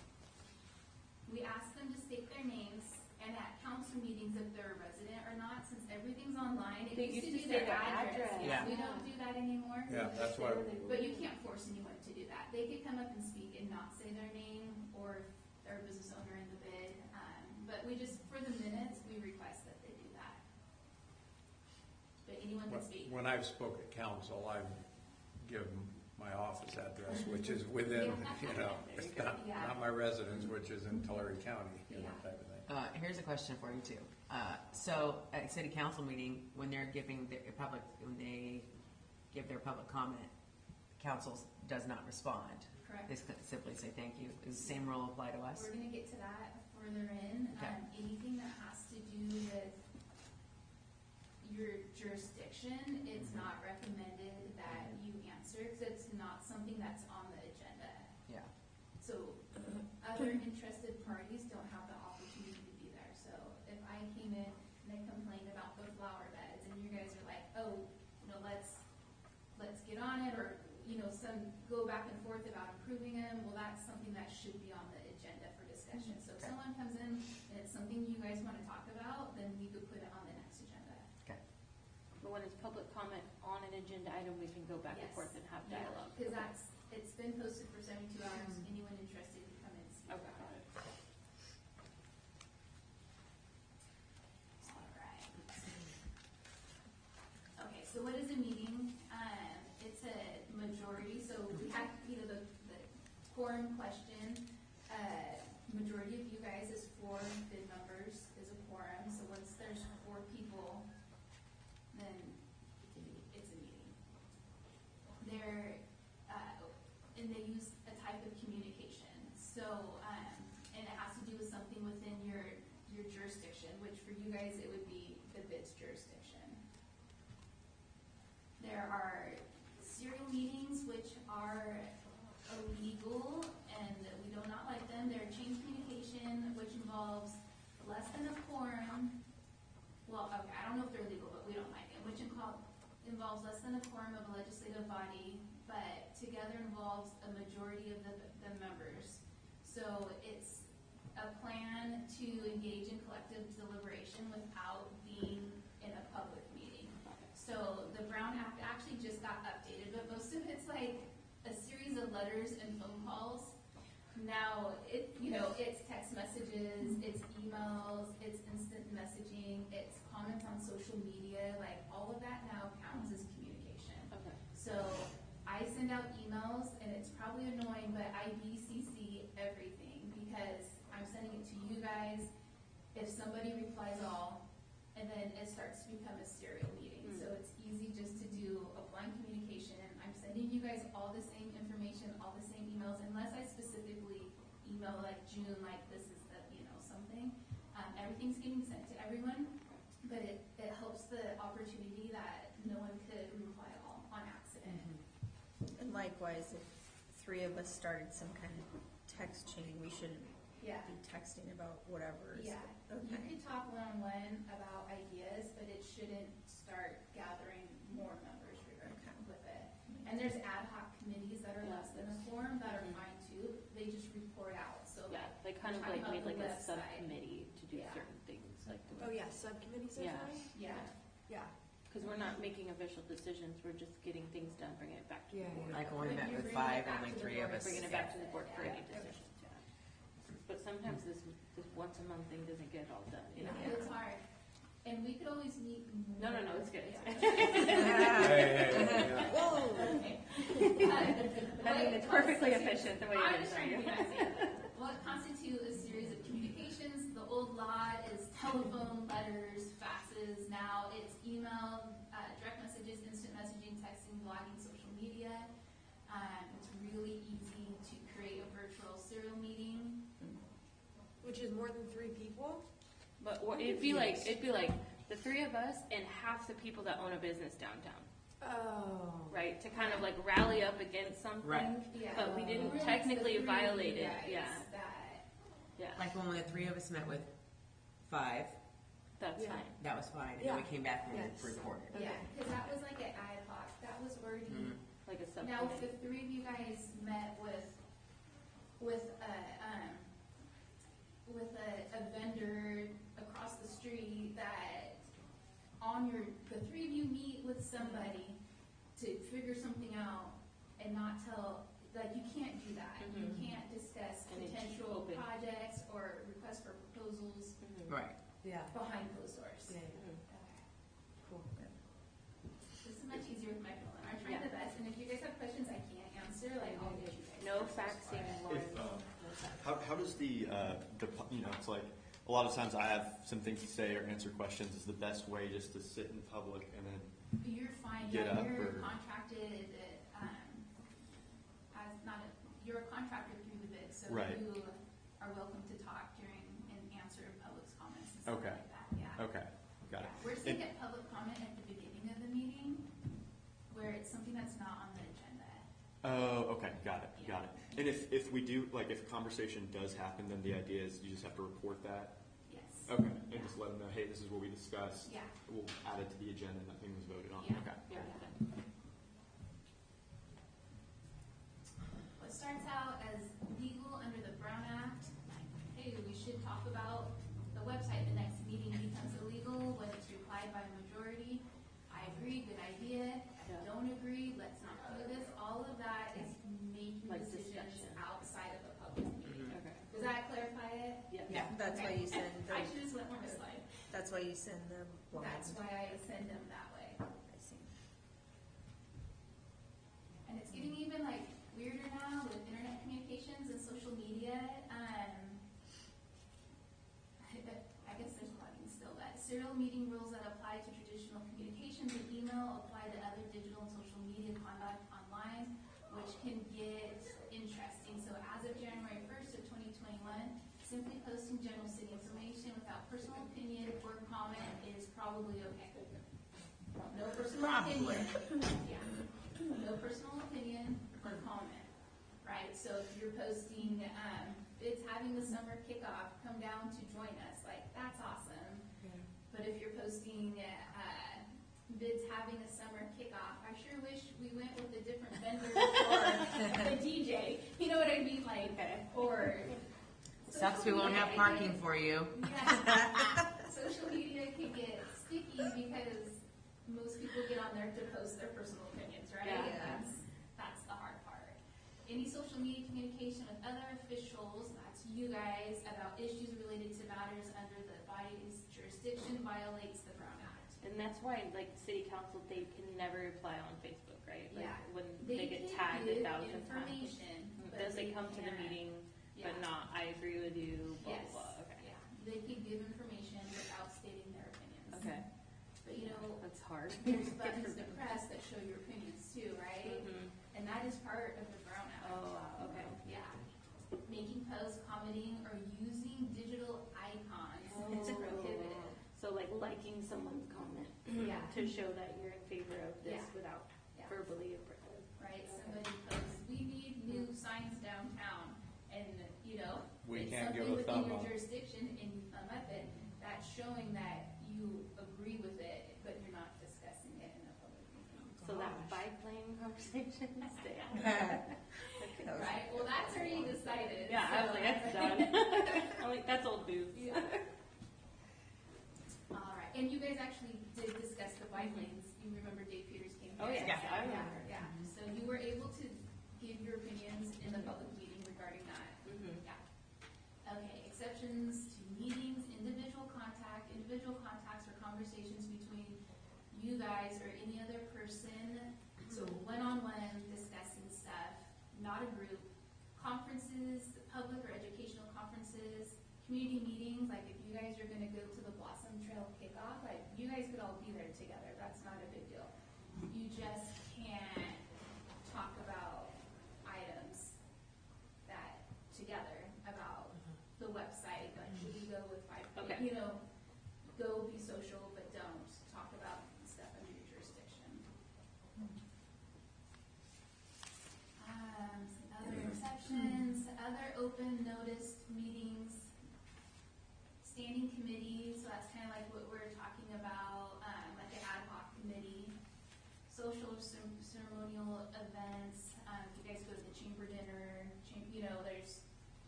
we ask them to state their names, and at council meetings, if they're a resident or not, since everything's online, it They used to used to be say their their address. address. Yeah, we Yeah. don't do that anymore. Yeah, that's why. But you can't force anyone to do that. They could come up and speak and not say their name, or if they're a business owner in the bid. But we just, for the minutes, we request that they do that. But anyone can speak. When I've spoke at council, I've given my office address, which is within, it's not my residence, which is in Tulare County, Yeah. type of thing. Here's a question for you too. So at a city council meeting, when they're giving the public, when they give their public comment, council does not respond. Correct. They simply say thank you. Does the same rule apply to us? We're gonna get to that further in. Okay. Anything that has to do with your jurisdiction, it's not recommended that you answer, because it's not something that's on the agenda. Yeah. So other interested parties don't have the opportunity to be there. So if I came in and I complained about the flower beds and you guys are like, oh, let's get on it, or, some go back and forth about improving them, well, that's something that should be on the agenda for discussion. So if Okay. someone comes in and it's something you guys want to talk about, then we could put it on the next agenda. Okay. But when it's public comment on an agenda item, we can go back and Yes. forth and have dialogue. Because it's been posted for 72 hours. Anyone interested can come in and speak Okay. about it. All right. Okay, so what is a meeting? It's a majority, so we have, the quorum question. Majority of you guys is 4 bid members is a quorum, so once there's 4 people, then it's a meeting. And they use a type of communication. So, and it has to do with something within your jurisdiction, which for you guys, it would be the bid's jurisdiction. There are serial meetings, which are illegal, and we do not like them. They're chain communication, which involves less than a quorum. Well, okay, I don't know if they're legal, but we don't like them, which involves less than a quorum of a legislative body, but together involves a majority of the members. So it's a plan to engage in collective deliberation without being in a public meeting. So the Brown Act actually just got updated, but most of it's like a series of letters and phone calls. Now, it's text messages, it's emails, it's instant messaging, it's comments on social media, like all of that now counts as communication. Okay. So I send out emails, and it's probably annoying, but I BCC everything because I'm sending it to you guys. If somebody replies all, and then it starts to become a serial meeting. So it's easy just to do a blind communication. I'm sending you guys all the same information, all the same emails, unless I specifically email like June, like this is the, something. Everything's getting sent to everyone, but it helps the opportunity that no one could reply all on accident. And likewise, if 3 of us started some kind of text chain, we shouldn't Yeah. be texting about whatever. Yeah, you Okay. could talk one-on-one about ideas, but it shouldn't start gathering more members with it. And there's ad hoc committees that are less than a quorum that are fine too. They just report out. So Yeah, they kind of talking like about made the like a website. subcommittee to do Yeah. certain things, like. Oh, yeah, subcommittees are Yeah. fine? Yeah. Yeah. Because we're not making official decisions, we're just getting things done, bringing it back to the Yeah, board. Like when we But met you're with bringing it 5, back only to the 3 of board. us. Bringing it back to the board for Yeah. any decisions, yeah. But sometimes this once a month thing doesn't get all done, you know? It's hard. And we could always meet. No, it's good. Yeah. Whoa. Okay. I mean, it's perfectly efficient the way I'm it is. just trying to be nice. What constitutes a series of communications? The old law is telephone, letters, faxes. Now it's email, direct messages, instant messaging, texting, blogging, social media. It's really easy to create a virtual serial meeting. Which is more than 3 people? But it'd be like the 3 of us and half the people that own a business downtown, Oh. right? To kind of like rally up against something, Right. Yeah. but we didn't Really, it's technically the three of you violate it. guys Yeah, that- yeah, Like when the 3 of us met with 5, that's Yeah. fine. that was fine. And Yeah. then we came back and Yes. reported. Yeah, because that was like an ad hoc. That was already. Like a Now, if subcommittee. the 3 of you guys met with a vendor across the street that the 3 of you meet with somebody to figure something out and not tell, like, you can't do that. You can't discuss And it's potential open. projects or requests for proposals Right. Yeah. behind closed doors. Yeah, Okay. cool. This is much easier with my phone. I'm trying the best, and if you guys have questions I can't answer, like, I'll get you guys. No faxing, Lauren. If, how does the it's like a lot of times I have some things to say or answer questions, is the best way just to sit in public and then You're fine, Get yeah, up, you're or- contracted, you're a contractor through the bid, so Right. you are welcome to talk during and answer public's comments and stuff Okay. like that, yeah. okay, got it. We're just gonna get public comment at the beginning of the meeting, where it's something that's not on the agenda. Oh, okay, got it. And if we do, like, if a conversation does happen, then the idea is you just have to report that. Yes. Okay, and just let them know, hey, this is what we discussed. Yeah. We'll add it to the agenda. Nothing was voted on. Yeah. Okay. What starts out as legal under the Brown Act, hey, we should talk about the website, the next meeting becomes illegal when it's replied by a majority. I agree, good idea. I don't agree, let's not do this. All of that is making Like decisions discussion. outside of a public meeting. Okay. Does that clarify it? Yeah, that's why you send I the, should just went more slide. that's why you send the blind. That's why I send them that way. I see. And it's getting even like weirder now with internet communications and social media. I guess there's plugging still that serial meeting rules that apply to traditional communications and email apply to other digital and social media conduct online, which can get interesting. So as of January 1st of 2021, simply posting general city information without personal opinion or comment is probably okay. No personal opinion. Yeah. No personal opinion or comment, right? So if you're posting, it's having the summer kickoff, come down to join us, like, that's awesome. But if you're posting, bids having a summer kickoff, I sure wish we went with a different vendor for the DJ. You know what I mean? Like, or. Sucks we social won't media have can parking get- for you. Yeah. Social media can get sticky because most people get on there to post their personal opinions, right? Yeah. That's the hard part. Any social media communication with other officials, that's you guys, about issues related to matters under the body's jurisdiction violates the Brown Act. And that's why, like, city council, they can never reply on Facebook, right? Like, Yeah. when they get can tagged give 1,000 times. information, but Does they come to the can't- meeting, Yeah. but not, I agree with you, blah, Yes. blah, blah, okay. Yeah, they can give information without stating their opinions. Okay, But you know, that's hard. there's buttons to press that show your opinions too, right? Mhm. And that is part of the Brown Act. Oh, wow, okay. Yeah. Making posts, commenting, or using digital icons is Oh. prohibited. So like liking someone's comment Yeah. to show that you're in favor of this Yeah. without Yeah. verbally. Right? Somebody posts, we need new signs downtown, and, you know, We it's can't give something a within thumb your up. jurisdiction and you thumb up it, that's showing that you agree with it, but you're not discussing it in a public meeting. So that bike lane conversation, stay out. Right? Well, that's already decided. Yeah, I was so- like, that's done. I'm like, that's old news. Yeah. All right, and you guys actually did discuss the bike lanes. You remember Dave Peters came Oh, here? yes, I remember. Yeah, so you were able to give your opinions in the public meeting regarding that. Mhm. Yeah. Okay, exceptions to meetings, individual contacts or conversations between you guys or any other person. So one-on-one discussing stuff, not a group. Conferences, public or educational conferences, community meetings, like if you guys are gonna go to the Blossom Trail kickoff, like you guys could all be there together, that's not a big deal. You just can't talk about items that, together, about the website, like should we go with five, Okay. you know, go be social, but don't talk about stuff under your jurisdiction. Some other exceptions, other open noticed meetings, standing committees, so that's kind of like what we're talking about, like an ad hoc committee, social or ceremonial events, if you guys go to the chamber dinner, you know,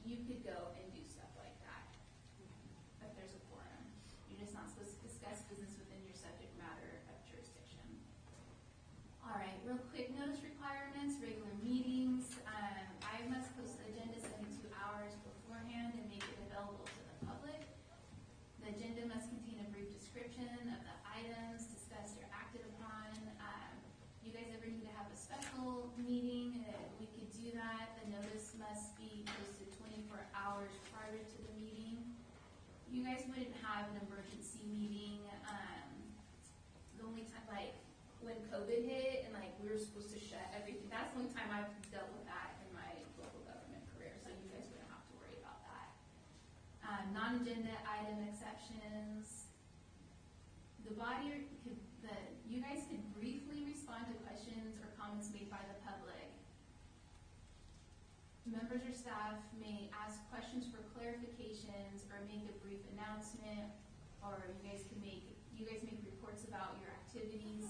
you could go and do stuff like that, if there's a quorum. You're just not supposed to discuss business within your subject matter of jurisdiction. All right, real quick, notice requirements, regular meetings. I must post the agenda 72 hours beforehand and make it available to the public. The agenda must contain a brief description of the items discussed or acted upon. You guys ever need to have a special meeting, we could do that. The notice must be posted 24 hours prior to the meeting. You guys wouldn't have an emergency meeting, the only time, like, when COVID hit and like we were supposed to shut everything, that's the only time I've dealt with that in my local government career, so you guys wouldn't have to worry about that. Non-agenda item exceptions. You guys could briefly respond to questions or comments made by the public. Members or staff may ask questions for clarifications or make a brief announcement, or you guys make reports about your activities.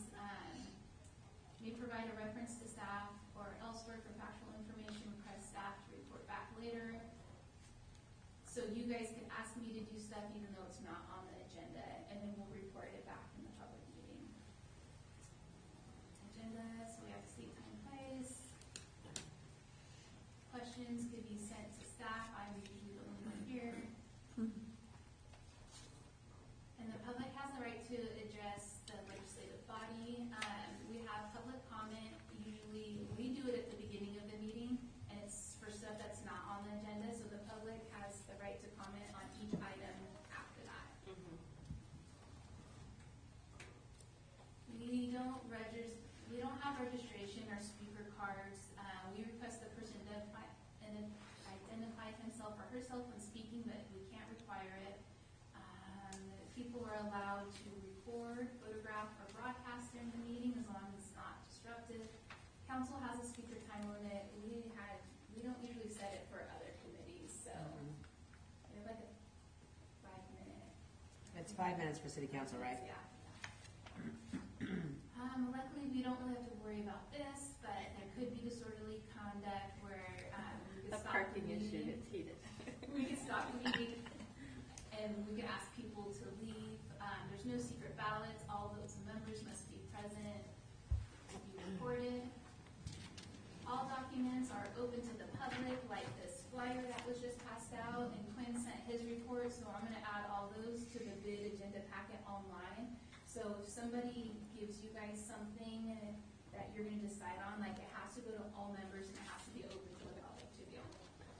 May provide a reference to staff or elsewhere for factual information, request staff to report back later. So you guys can ask me to do stuff even though it's not on the agenda, and then we'll report it back in the public meeting. Agenda, so we have state time, place. Questions could be sent to staff. I'm usually the only one here. And the public has the right to address the legislative body. We have public comment. Usually, we do it at the beginning of the meeting, and it's for stuff that's not on the agenda, so the public has the right to comment on each item after that. We don't have registration or speaker cards. We request the person identify himself or herself when speaking, but we can't require it. People are allowed to record, photograph, or broadcast during the meeting as long as it's not disruptive. Council has a speaker time limit. We don't usually set it for other committees, so we have like a 5-minute. It's 5 minutes for city council, right? Yeah. Luckily, we don't really have to worry about this, but there could be disorderly conduct where we could A stop parking the issue meeting. gets heated. We could stop the meeting and we could ask people to leave. There's no secret ballots. All those members must be present to be recorded. All documents are open to the public, like this flyer that was just passed out, and Quinn sent his report, so I'm gonna add all those to the bid agenda packet online. So if somebody gives you guys something that you're gonna decide on, like it has to go to all members and it has to be open to the public to be on.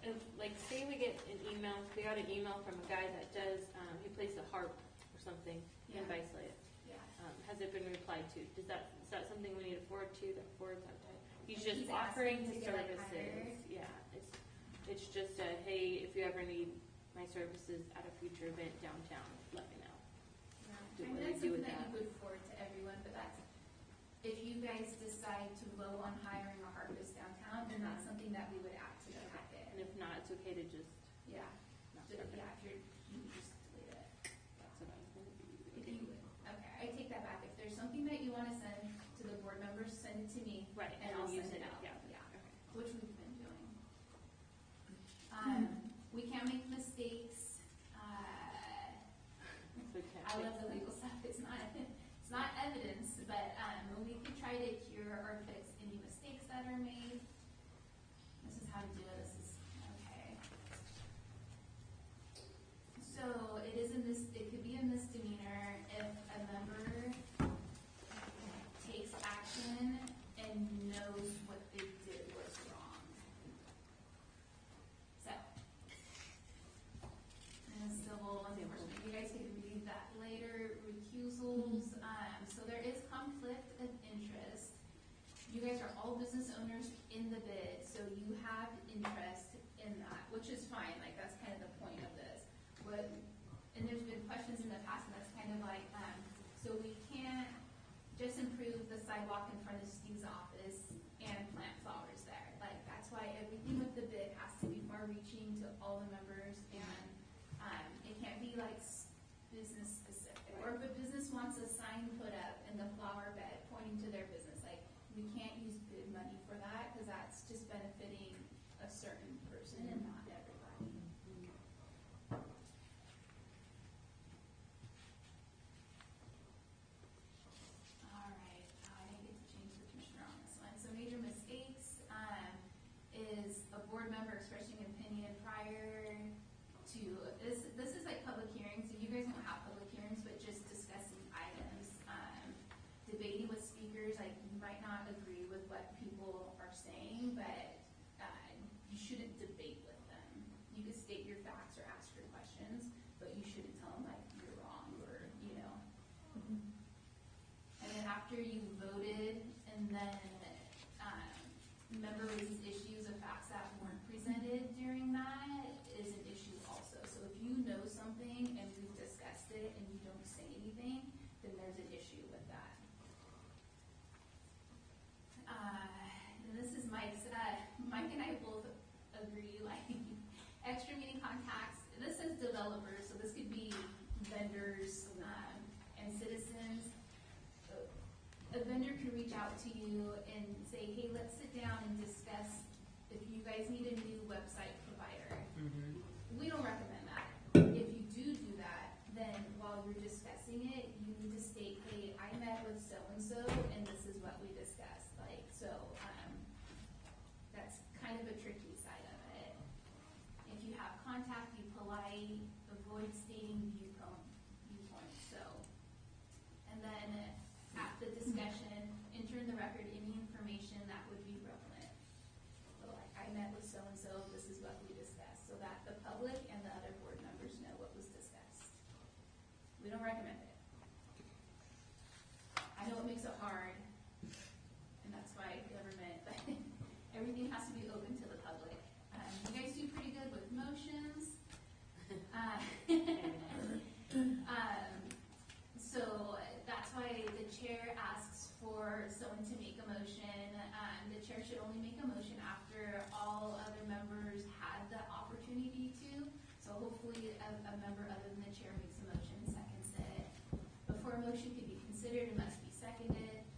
And like, say we get an email, we got an email from a guy that does, he plays the harp or something in Yeah. Viceland. Yeah. Has it been replied to? Is that something we need to forward to, that forwards out to? He's just He's offering asking his to get, like, services. Yeah, it's just a, hey, if you ever need my services at a future event downtown, let me know. Yeah. Do And what that's we do something with that that. you could forward to everyone, but that's, if you guys decide to vote on hiring a harpist downtown, then that's something that we would add to the packet. And if not, it's okay to just, Yeah. not Ju- start Yeah, that. if you can just delete it. That's what I was gonna do. If you, okay, I take that back. If there's something that you wanna send to the board members, send it to me. Right, And and I'll then use send it it, out. yeah. Yeah, Okay. which we've been doing. We can't make mistakes. So we can't I fix love the them. legal stuff. It's not evidence, but we can try to cure or fix any mistakes that are made. This is how to do it. This is okay. So it could be a misdemeanor if a member takes action and knows what they did was wrong. So, and civil enforcement, you guys can read that later, recusals, so there is conflict of interest. You guys are all business owners in the bid, so you have interest in that, which is fine, like, that's kind of the point of this. And there's been questions in the past, and that's kind of like, so we can't just improve the sidewalk in front of Steve's office and plant flowers there. Like, that's why everything with the bid has to be far reaching to all the members, and it can't be like business specific. Or if a business wants a sign put up in the flower bed pointing to their business, like, we can't use bid money for that, because that's just benefiting a certain person and not everybody. All right, I didn't get to change the commissioner on this one. So major mistakes is a board member expressing opinion prior to, this is like public hearings, and you guys won't have public hearings, but just discussing items, debating with speakers, like you might not agree with don't recommend it. I know it makes it hard, and that's why government, but everything has to be open to the public. You guys do pretty good with motions. So that's why the chair asks for someone to make a motion. The chair should only make a motion after all other members had the opportunity to. So hopefully a member other than the chair makes a motion, seconds it. Before a motion can be considered, it must be seconded.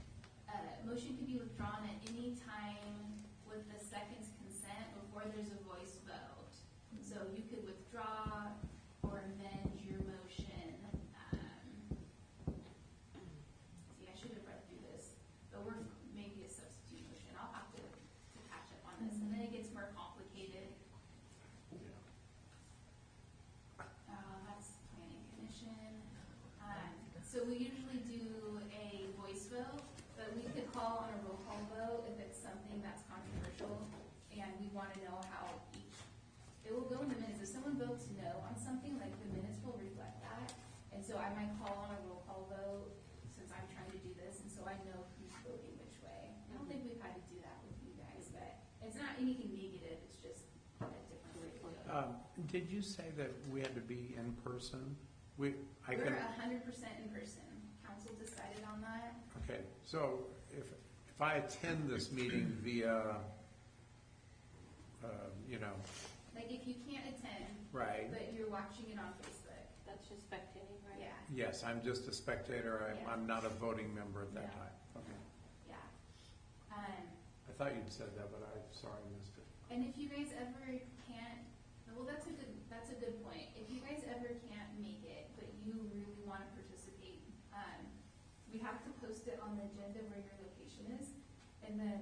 Motion can be withdrawn at any time with the second's consent before there's a voice vote. So you could withdraw or amend your motion. See, I should have read through this, but we're maybe a substitute motion. I'll have to catch up on this, and then it gets more complicated. That's planning commission. So we usually do a voice vote, but we could call on a roll call vote if it's something that's controversial, and we want to know how each, it will go in the minutes. If someone votes no on something, like the minutes will reflect that. And so I might call on a roll call vote since I'm trying to do this, and so I know who's voting which way. I don't think we've had to do that with you guys, but it's not anything negative, it's just a different way to go. Did you say that we had to be in person? We're 100% in person. Council decided on that. Okay, so if I attend this meeting via, Like if you can't attend, right, but you're watching it on Facebook. That's just spectating, right? Yeah, yes, I'm just a spectator, Yeah. I'm not a voting member at that No. time. Okay. yeah. I thought you'd said that, but I'm sorry I missed it. And if you guys ever can't, well, that's a good point. If you guys ever can't make it, but you really want to participate, we have to post it on the agenda where your location is, and then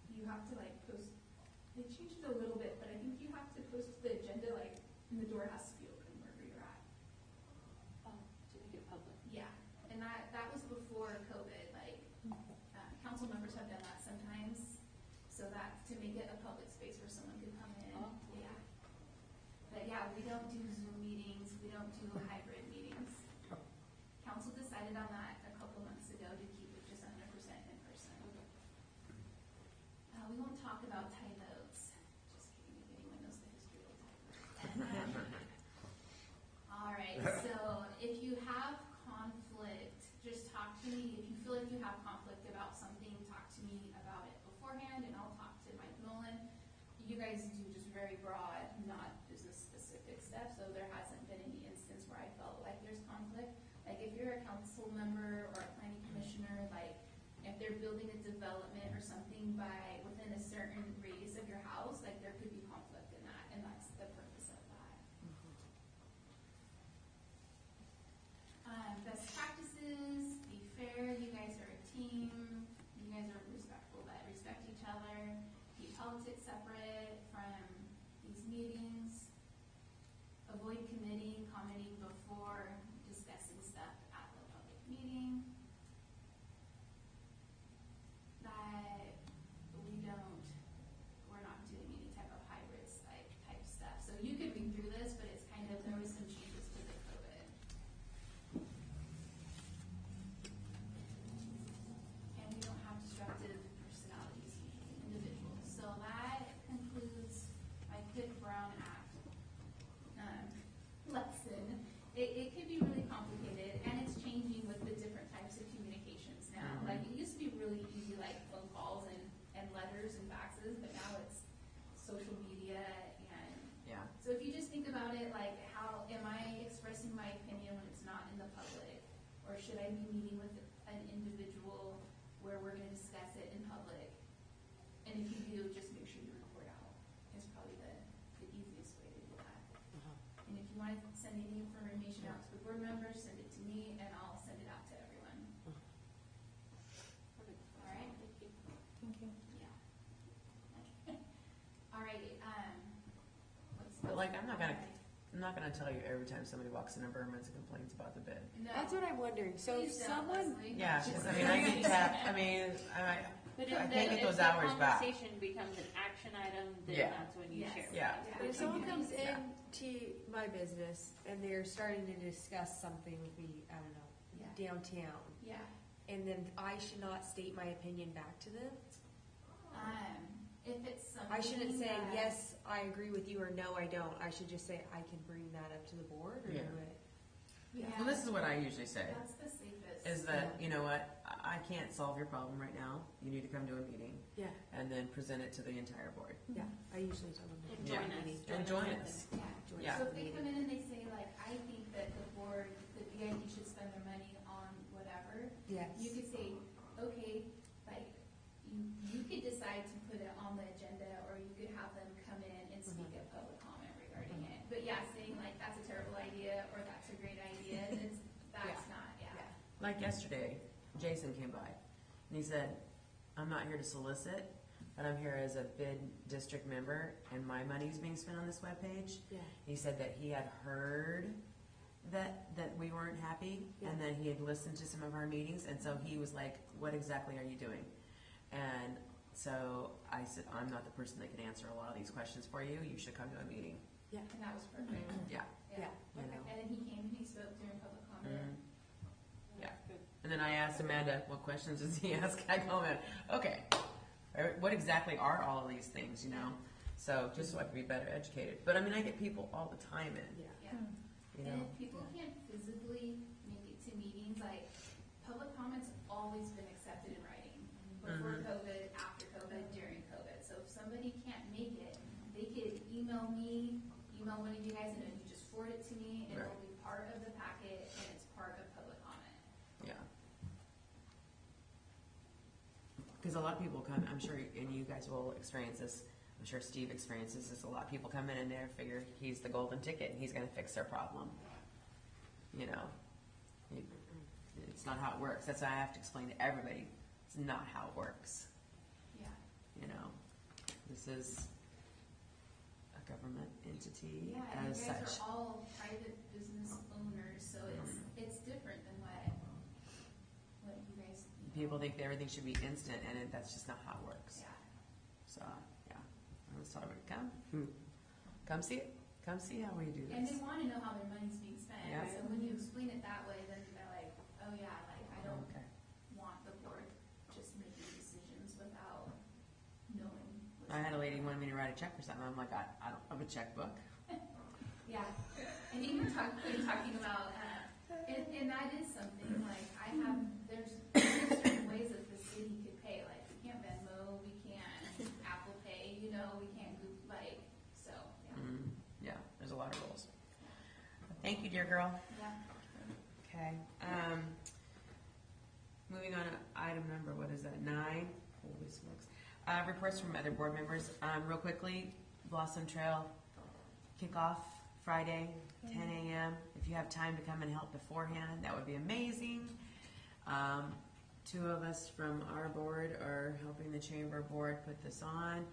you have to post. They changed it a little bit, but I think you have to post the agenda and the door has to be open wherever you're at. To make it public. Yeah, and that was before COVID. Council members have done that sometimes, so that to make it a public space where someone could come in. Oh. Yeah. But yeah, we don't do Zoom meetings. We don't do hybrid meetings. Council decided on that a couple months ago to keep it just 100% in person. We won't talk about tie votes. Just kidding. If anyone knows the history of tie votes. All right. So if you have conflict, just talk to me. If you feel like you have conflict about something, talk to me about it beforehand, and I'll talk to Mike Nolan. You guys do just very broad, not business specific stuff, so there hasn't been any instance where I felt like there's conflict. Like if you're a council member or a planning commissioner, if they're building a development or something within a certain radius of your house, there could be conflict in that, and that's the purpose of that. Best practices, be fair, you guys are a team, you guys are respectful, but respect each other, keep politics separate from these meetings, avoid committing, commenting before discussing stuff at the public meeting, that we're not doing any type of hybrids type stuff. So you could read through this, but it's there was some changes to the COVID. And we don't have destructive personalities, individuals. So that concludes my Good Brown Act lesson. It could be really complicated, and it's changing with the different types of communications now. It used to be really easy, phone calls and letters and faxes, but now it's social media. And Yeah. so if you just think about it, how am I expressing my opinion when it's not in the public? Or should I be meeting with an individual where we're going to discuss it in public? And if you do, just make sure you report out. It's probably the easiest way to do that. And if you want to send any information out to the board members, send it to me, and I'll send it out to everyone. Perfect. All right? Thank you. Yeah. All right. But I'm not gonna tell you every time somebody walks into Berman's and complains about the bid. No. That's what I'm wondering. So if Please don't, someone, Leslie. Yeah, because I get tapped, But I can't get those hours If the back. conversation becomes an action item, then Yeah. that's when you Yes. share. Yeah. but if someone comes in my business, and they're starting to discuss something with me, I don't know, Yeah. downtown. Yeah. And then I should not state my opinion back to them? If it's something I shouldn't say, that- yes, I agree with you, or no, I don't. I should just say, I can bring that up to the board, or do Yeah. it? Yeah. Well, this is what I usually say, That's the safest. is that, you know what, I can't solve your problem right now. You need to come to a meeting Yeah, and then present it to the entire board. yeah, I usually tell them. And Yeah. join us. And join us. Yeah. Yeah. So if they come in and they say like, I think that the board, the BID should spend their money on whatever, Yes. you could say, okay, like, you could decide to put it on the agenda, or you could have them come in and speak at public comment regarding it. But yeah, saying like, that's a terrible idea, or that's a great idea, that's not, yeah. Like yesterday, Jason came by and he said, I'm not here to solicit, but I'm here as a bid district member and my money's being spent on this webpage. Yeah. He said that he had heard that we weren't happy and that he had listened to some of our meetings, and so he was like, what exactly are you doing? And so I said, I'm not the person that can answer a lot of these questions for you. You should come to a meeting. And that was perfect. Yeah. Yeah. You know. And then he came and he spoke during public comment. Mhm. Yeah. And then I asked Amanda, what questions does he ask? I go, okay, what exactly are all of these things, you know? So, just so I can be better educated. But I mean, I get people all the time in, Yeah. Yeah. you And know? if people can't physically make it to meetings, like, public comments have always been accepted in writing. Before Mhm. COVID, after COVID, during COVID. So if somebody can't make it, they could email me, email one of you guys, and then you just forward it to me, and Right. it'll be part of the packet, and it's part of public comment. Yeah. Because a lot of people come, I'm sure, and you guys will experience this, I'm sure Steve experiences this, a lot of people come in and they figure he's the golden ticket and he's gonna fix their problem. You know? It's not how it works. That's why I have to explain to everybody, it's not how it works. Yeah. You know, this is a government entity Yeah, and as you guys such. are all private business owners, so it's different than what you guys. People think that everything should be instant, and that's just not how it works. Yeah. So, yeah, I was telling everybody, come see it. Come see how we do And they this. want to know how their money's being spent. Yeah. So when you explain it that way, then they're like, oh yeah, like I don't Okay. want the board just making decisions without knowing. what's I had a lady going on. wanted me to write a check for something. I'm like, I don't have a checkbook. Yeah, and even talking about, and that is something, like, there's certain ways that the city could pay, like, we can't Venmo, we can't Apple Pay, we can't so, yeah. Yeah, there's a lot of rules. Thank you, dear girl. Yeah. Okay. Moving on to item number, what is that, 9? Holy smokes. Reports from other board members. Real quickly, Blossom Trail kickoff Friday, 10 a.m. If you have time to come and help beforehand, that would be amazing. 2 of us from our board are helping the chamber board put this on,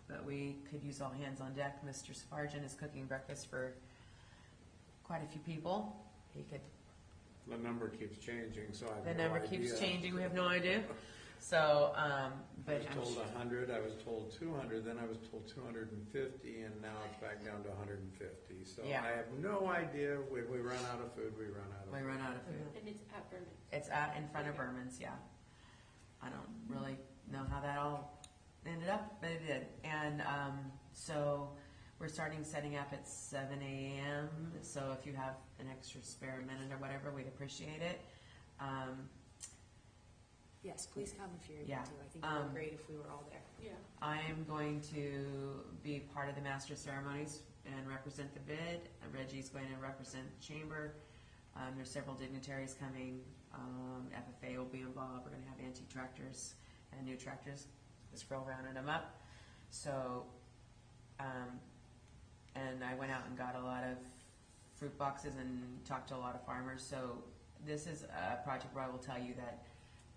but we could use all hands on deck. Mr. Sparjan is cooking breakfast for quite a few people. He could. The number keeps changing, so I have The no number idea. keeps changing. We have no idea. So, I but was I'm told sure. 100, I was told 200, then I was told 250, and now it's back down to 150. So Yeah. I have no idea. When we run out of food, we run out of We food. run out of food. And it's at Berman. It's out in front of Berman's, yeah. I don't really know how that all ended up, but it did. And so we're starting setting up at 7 a.m. So if you have an extra spare minute or whatever, we'd appreciate it. Yes, please come if you're able Yeah. to. I think it would be great if we were all there. Yeah. I am going to be part of the master ceremonies and represent the bid. Reggie's going to represent the chamber. There's several dignitaries coming. FFA will be involved. We're going to have antique tractors and new tractors. This girl rounded them up. So, and I went out and got a lot of fruit boxes and talked to a lot of farmers. So this is a project where I will tell you that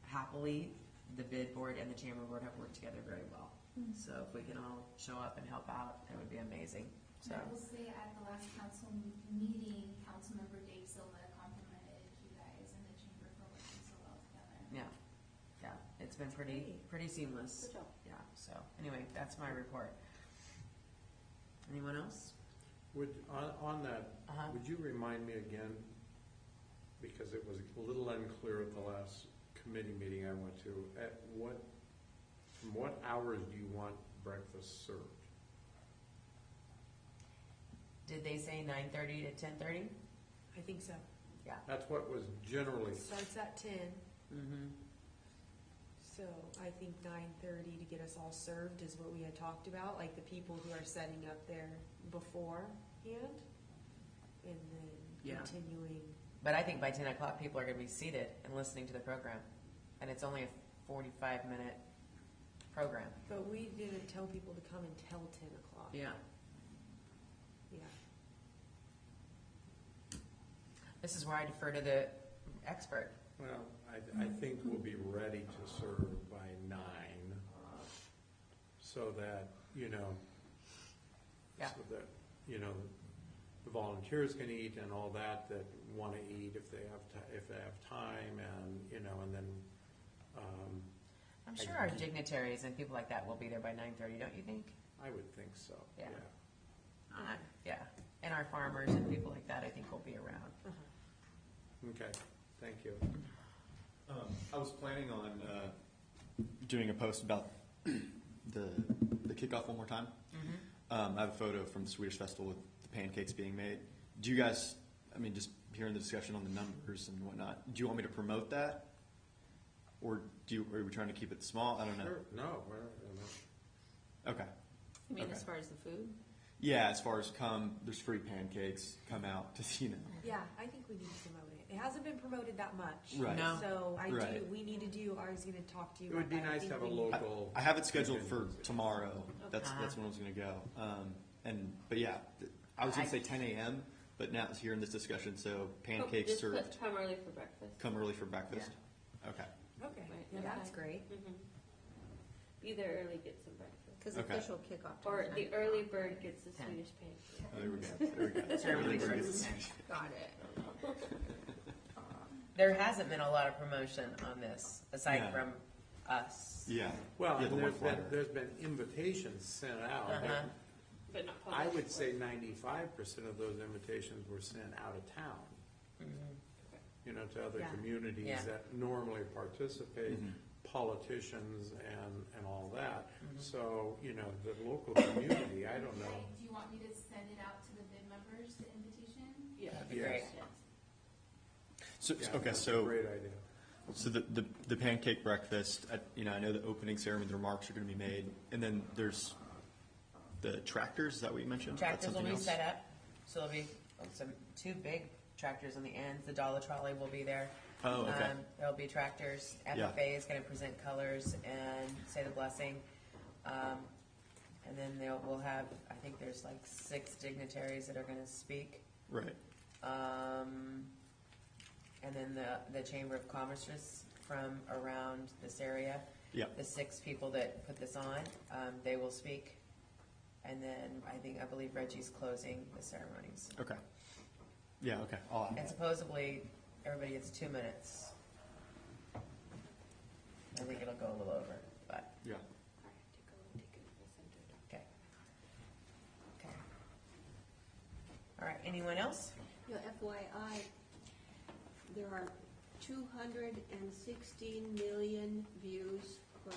happily the bid board and the chamber board have worked together very well. So if we can all show up and help out, it would be amazing. So I will say at the last council meeting, Councilmember Dave Silva complimented you guys and the chamber for working so well together. yeah, it's been pretty seamless. Good job. Yeah. So anyway, that's my report. Anyone else? On that, Uh-huh. would you remind me again, because it was a little unclear at the last committee meeting I went to, from what hours do you want breakfast served? Did they say 9:30 to 10:30? I think so. Yeah. That's what was generally, Starts at 10, Mm-hmm. so I think 9:30 to get us all served is what we had talked about, like the people who are setting up there beforehand, and then Yeah. continuing. But I think by 10 o'clock, people are going to be seated and listening to the program. And it's only a 45-minute program. But we didn't tell people to come until 10 o'clock. Yeah. Yeah. This is where I defer to the expert. well, I think we'll be ready to serve by 9, so that, Yeah. so that, the volunteers can eat and all that want to eat if they have time, and, and then, I'm sure our dignitaries and people like that will be there by 9:30, don't you think? I would think so, Yeah. yeah. Yeah. And our farmers and people like that, I think, will be around. Okay, thank you. I was planning on doing a post about the kickoff one more time. I have a photo from the Swedish Festival with the pancakes being made. Do you guys, just hearing the discussion on the numbers and whatnot, do you want me to promote that? Or are we trying to keep it small? I don't know. Sure, no, Okay. You mean Okay. as far as the food? Yeah, as far as there's free pancakes, come out to, Yeah, I think we need to promote it. It hasn't been promoted that much. Right. No. So Right. we need to do, I was gonna talk to you it would about be that. I nice to think have a we need- local. I have it scheduled for tomorrow. That's Okay. that's when I was going to go. But yeah, I was going to say 10 a.m. But now it's hearing this discussion, so pancakes Just served. come early for breakfast. Come early for breakfast. Okay. Okay, Right, yeah, that's okay. great. Be there early, get some breakfast. Because Okay. official kickoff. Or time. the early bird gets the 10. Swedish pancake. Oh, there we go. There we go. So everybody There we go. agrees. Got it. There hasn't been a lot of promotion on this, aside No. from us. Yeah. Well, yeah, and the one there's flyer. been invitations sent out. but Uh-huh. But not I public. would say 95% of those invitations were sent out of town, to other Yeah. communities Yeah. that normally participate, Mhm. politicians and all that. So, the local community, I don't know. Do you want me to send it out to the bid members, the invitation? Yeah. That'd be Yes. great. Yes. So, Yeah, okay, that's a so great idea. so the pancake breakfast. I know the opening ceremony, the remarks are going to be made, and then there's the tractors. Is that what you mentioned? That's Tractors will something be else? set up, so there'll be some two big tractors on the ends. The dollar trolley will be there. Oh, okay. There'll be tractors. Yeah. FFA is going to present colors and say the blessing. And then we'll have, I think there's like 6 dignitaries that are going to speak. Right. And then the Chamber of Commerce from around this area. Yeah. The 6 people that put this on, they will speak. And then I believe Reggie's closing the ceremonies. Okay. Yeah. Okay. I'll add And that. supposedly, everybody gets 2 minutes. I think it'll go a little over, but, Yeah. I have to go and take it to the center. okay. Okay. All right, anyone else? FYI, there are 216 million views for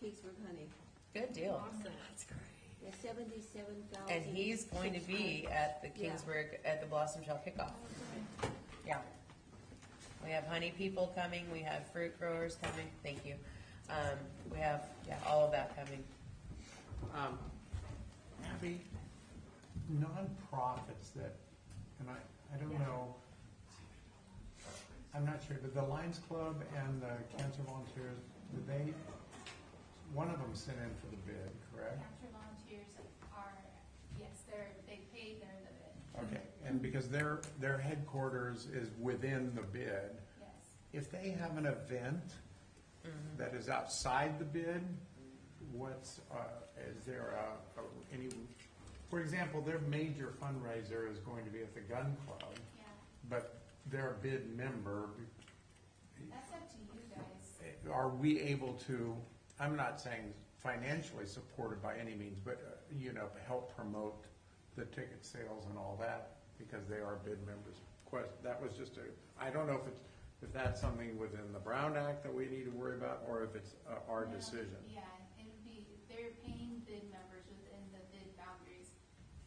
Kingsburg Honey. Good deal. That's great. There's 77,000. And he's going to be at the Kingsburg, at the Blossom Shell kickoff. Yeah. We have honey people coming, we have fruit growers coming, thank you. We have, all of that coming. Abby, nonprofits that, and I don't know, I'm not sure, but the Lions Club and the Cancer Volunteers, one of them sent in for the bid, correct? Capture volunteers are, yes, they paid, they're in the bid, Okay, and because their headquarters is within the bid, yes. if they have an event that is outside the bid, is there any, for example, their major fundraiser is going to be at the Gun Club, Yeah, but they're a bid member. that's up to you guys. Are we able to, I'm not saying financially supported by any means, but, help promote the ticket sales and all that, because they are bid members. That was just I don't know if that's something within the Brown Act that we need to worry about, or if it's our decision. Yeah, it would be, they're paying bid members within the bid boundaries.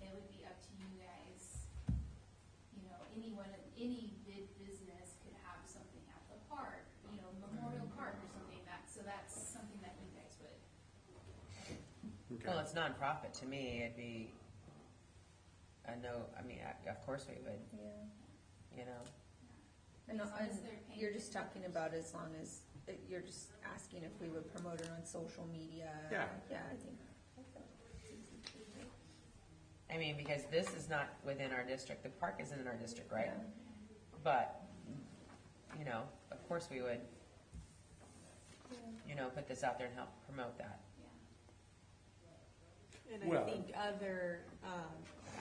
It would be up to you guys. You know, any bid business could have something at the park, you know, Memorial Park or something like that. So that's something that you guys would. Okay. Well, it's nonprofit to me. It'd be a no. I mean, of course we would. Yeah. You know. And, As long as they're paying you're just bid talking members. about as long as, you're just asking if we would promote it on social media. Yeah. Yeah, I think. I mean, because this is not within our district. The park isn't in our district, right? Yeah. But, you know, of course we would, you know, put this out there and help promote that. And Well-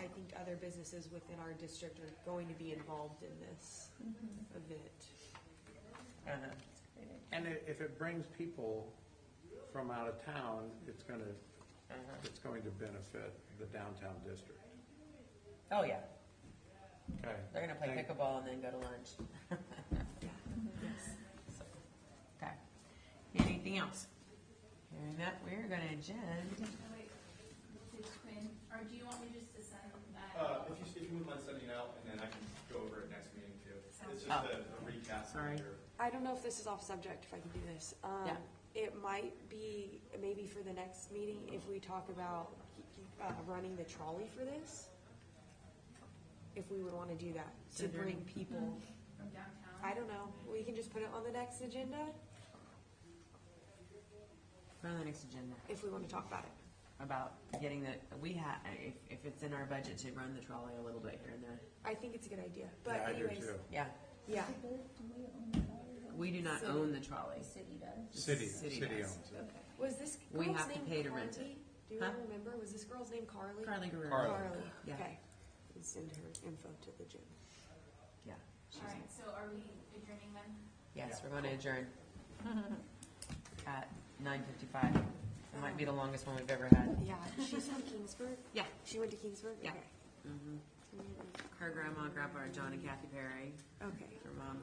I think other businesses within our district are going to be involved in this event. Uh-huh. And if it brings people from out of town, it's going to benefit the downtown district. Oh, yeah. Okay. They're gonna play Thank- pickleball and then go to lunch. So, okay. Anything else? Hearing that, we're gonna adjourn. Oh, wait, did Quinn, or do you want me just to send that? If you wouldn't mind sending it out, and then I can go over it next meeting too. It's just Oh. a recap. Sorry. I don't know if this is off subject, if I can do this. Yeah. It might be, maybe for the next meeting, if we talk about running the trolley for this. If we would want to do that, to bring people. From downtown? I don't know, we can just put it on the next agenda On the next agenda, if we want to talk about it. about getting if it's in our budget to run the trolley a little bit here and there. I think it's a good idea, but Yeah, I do anyways, too. Yeah, yeah. we do not own the trolley. The city does. City does. owns it. Was this We girl's have to name pay to rent Carly? it. Do you Huh? remember? Was this girl's name Carly? Carly Guerrero. Carly. Yeah. Okay. And send her info to the gym. Yeah. she's All in. right, so are we adjourning then? Yes, we're going to adjourn at 9:55. It might be the longest one we've ever had. Yeah, she's from Kingsburg? Yeah. She went to Kingsburg? Yeah. Okay. Her grandma, grandpa are John and Kathy Perry. Okay. Her mom,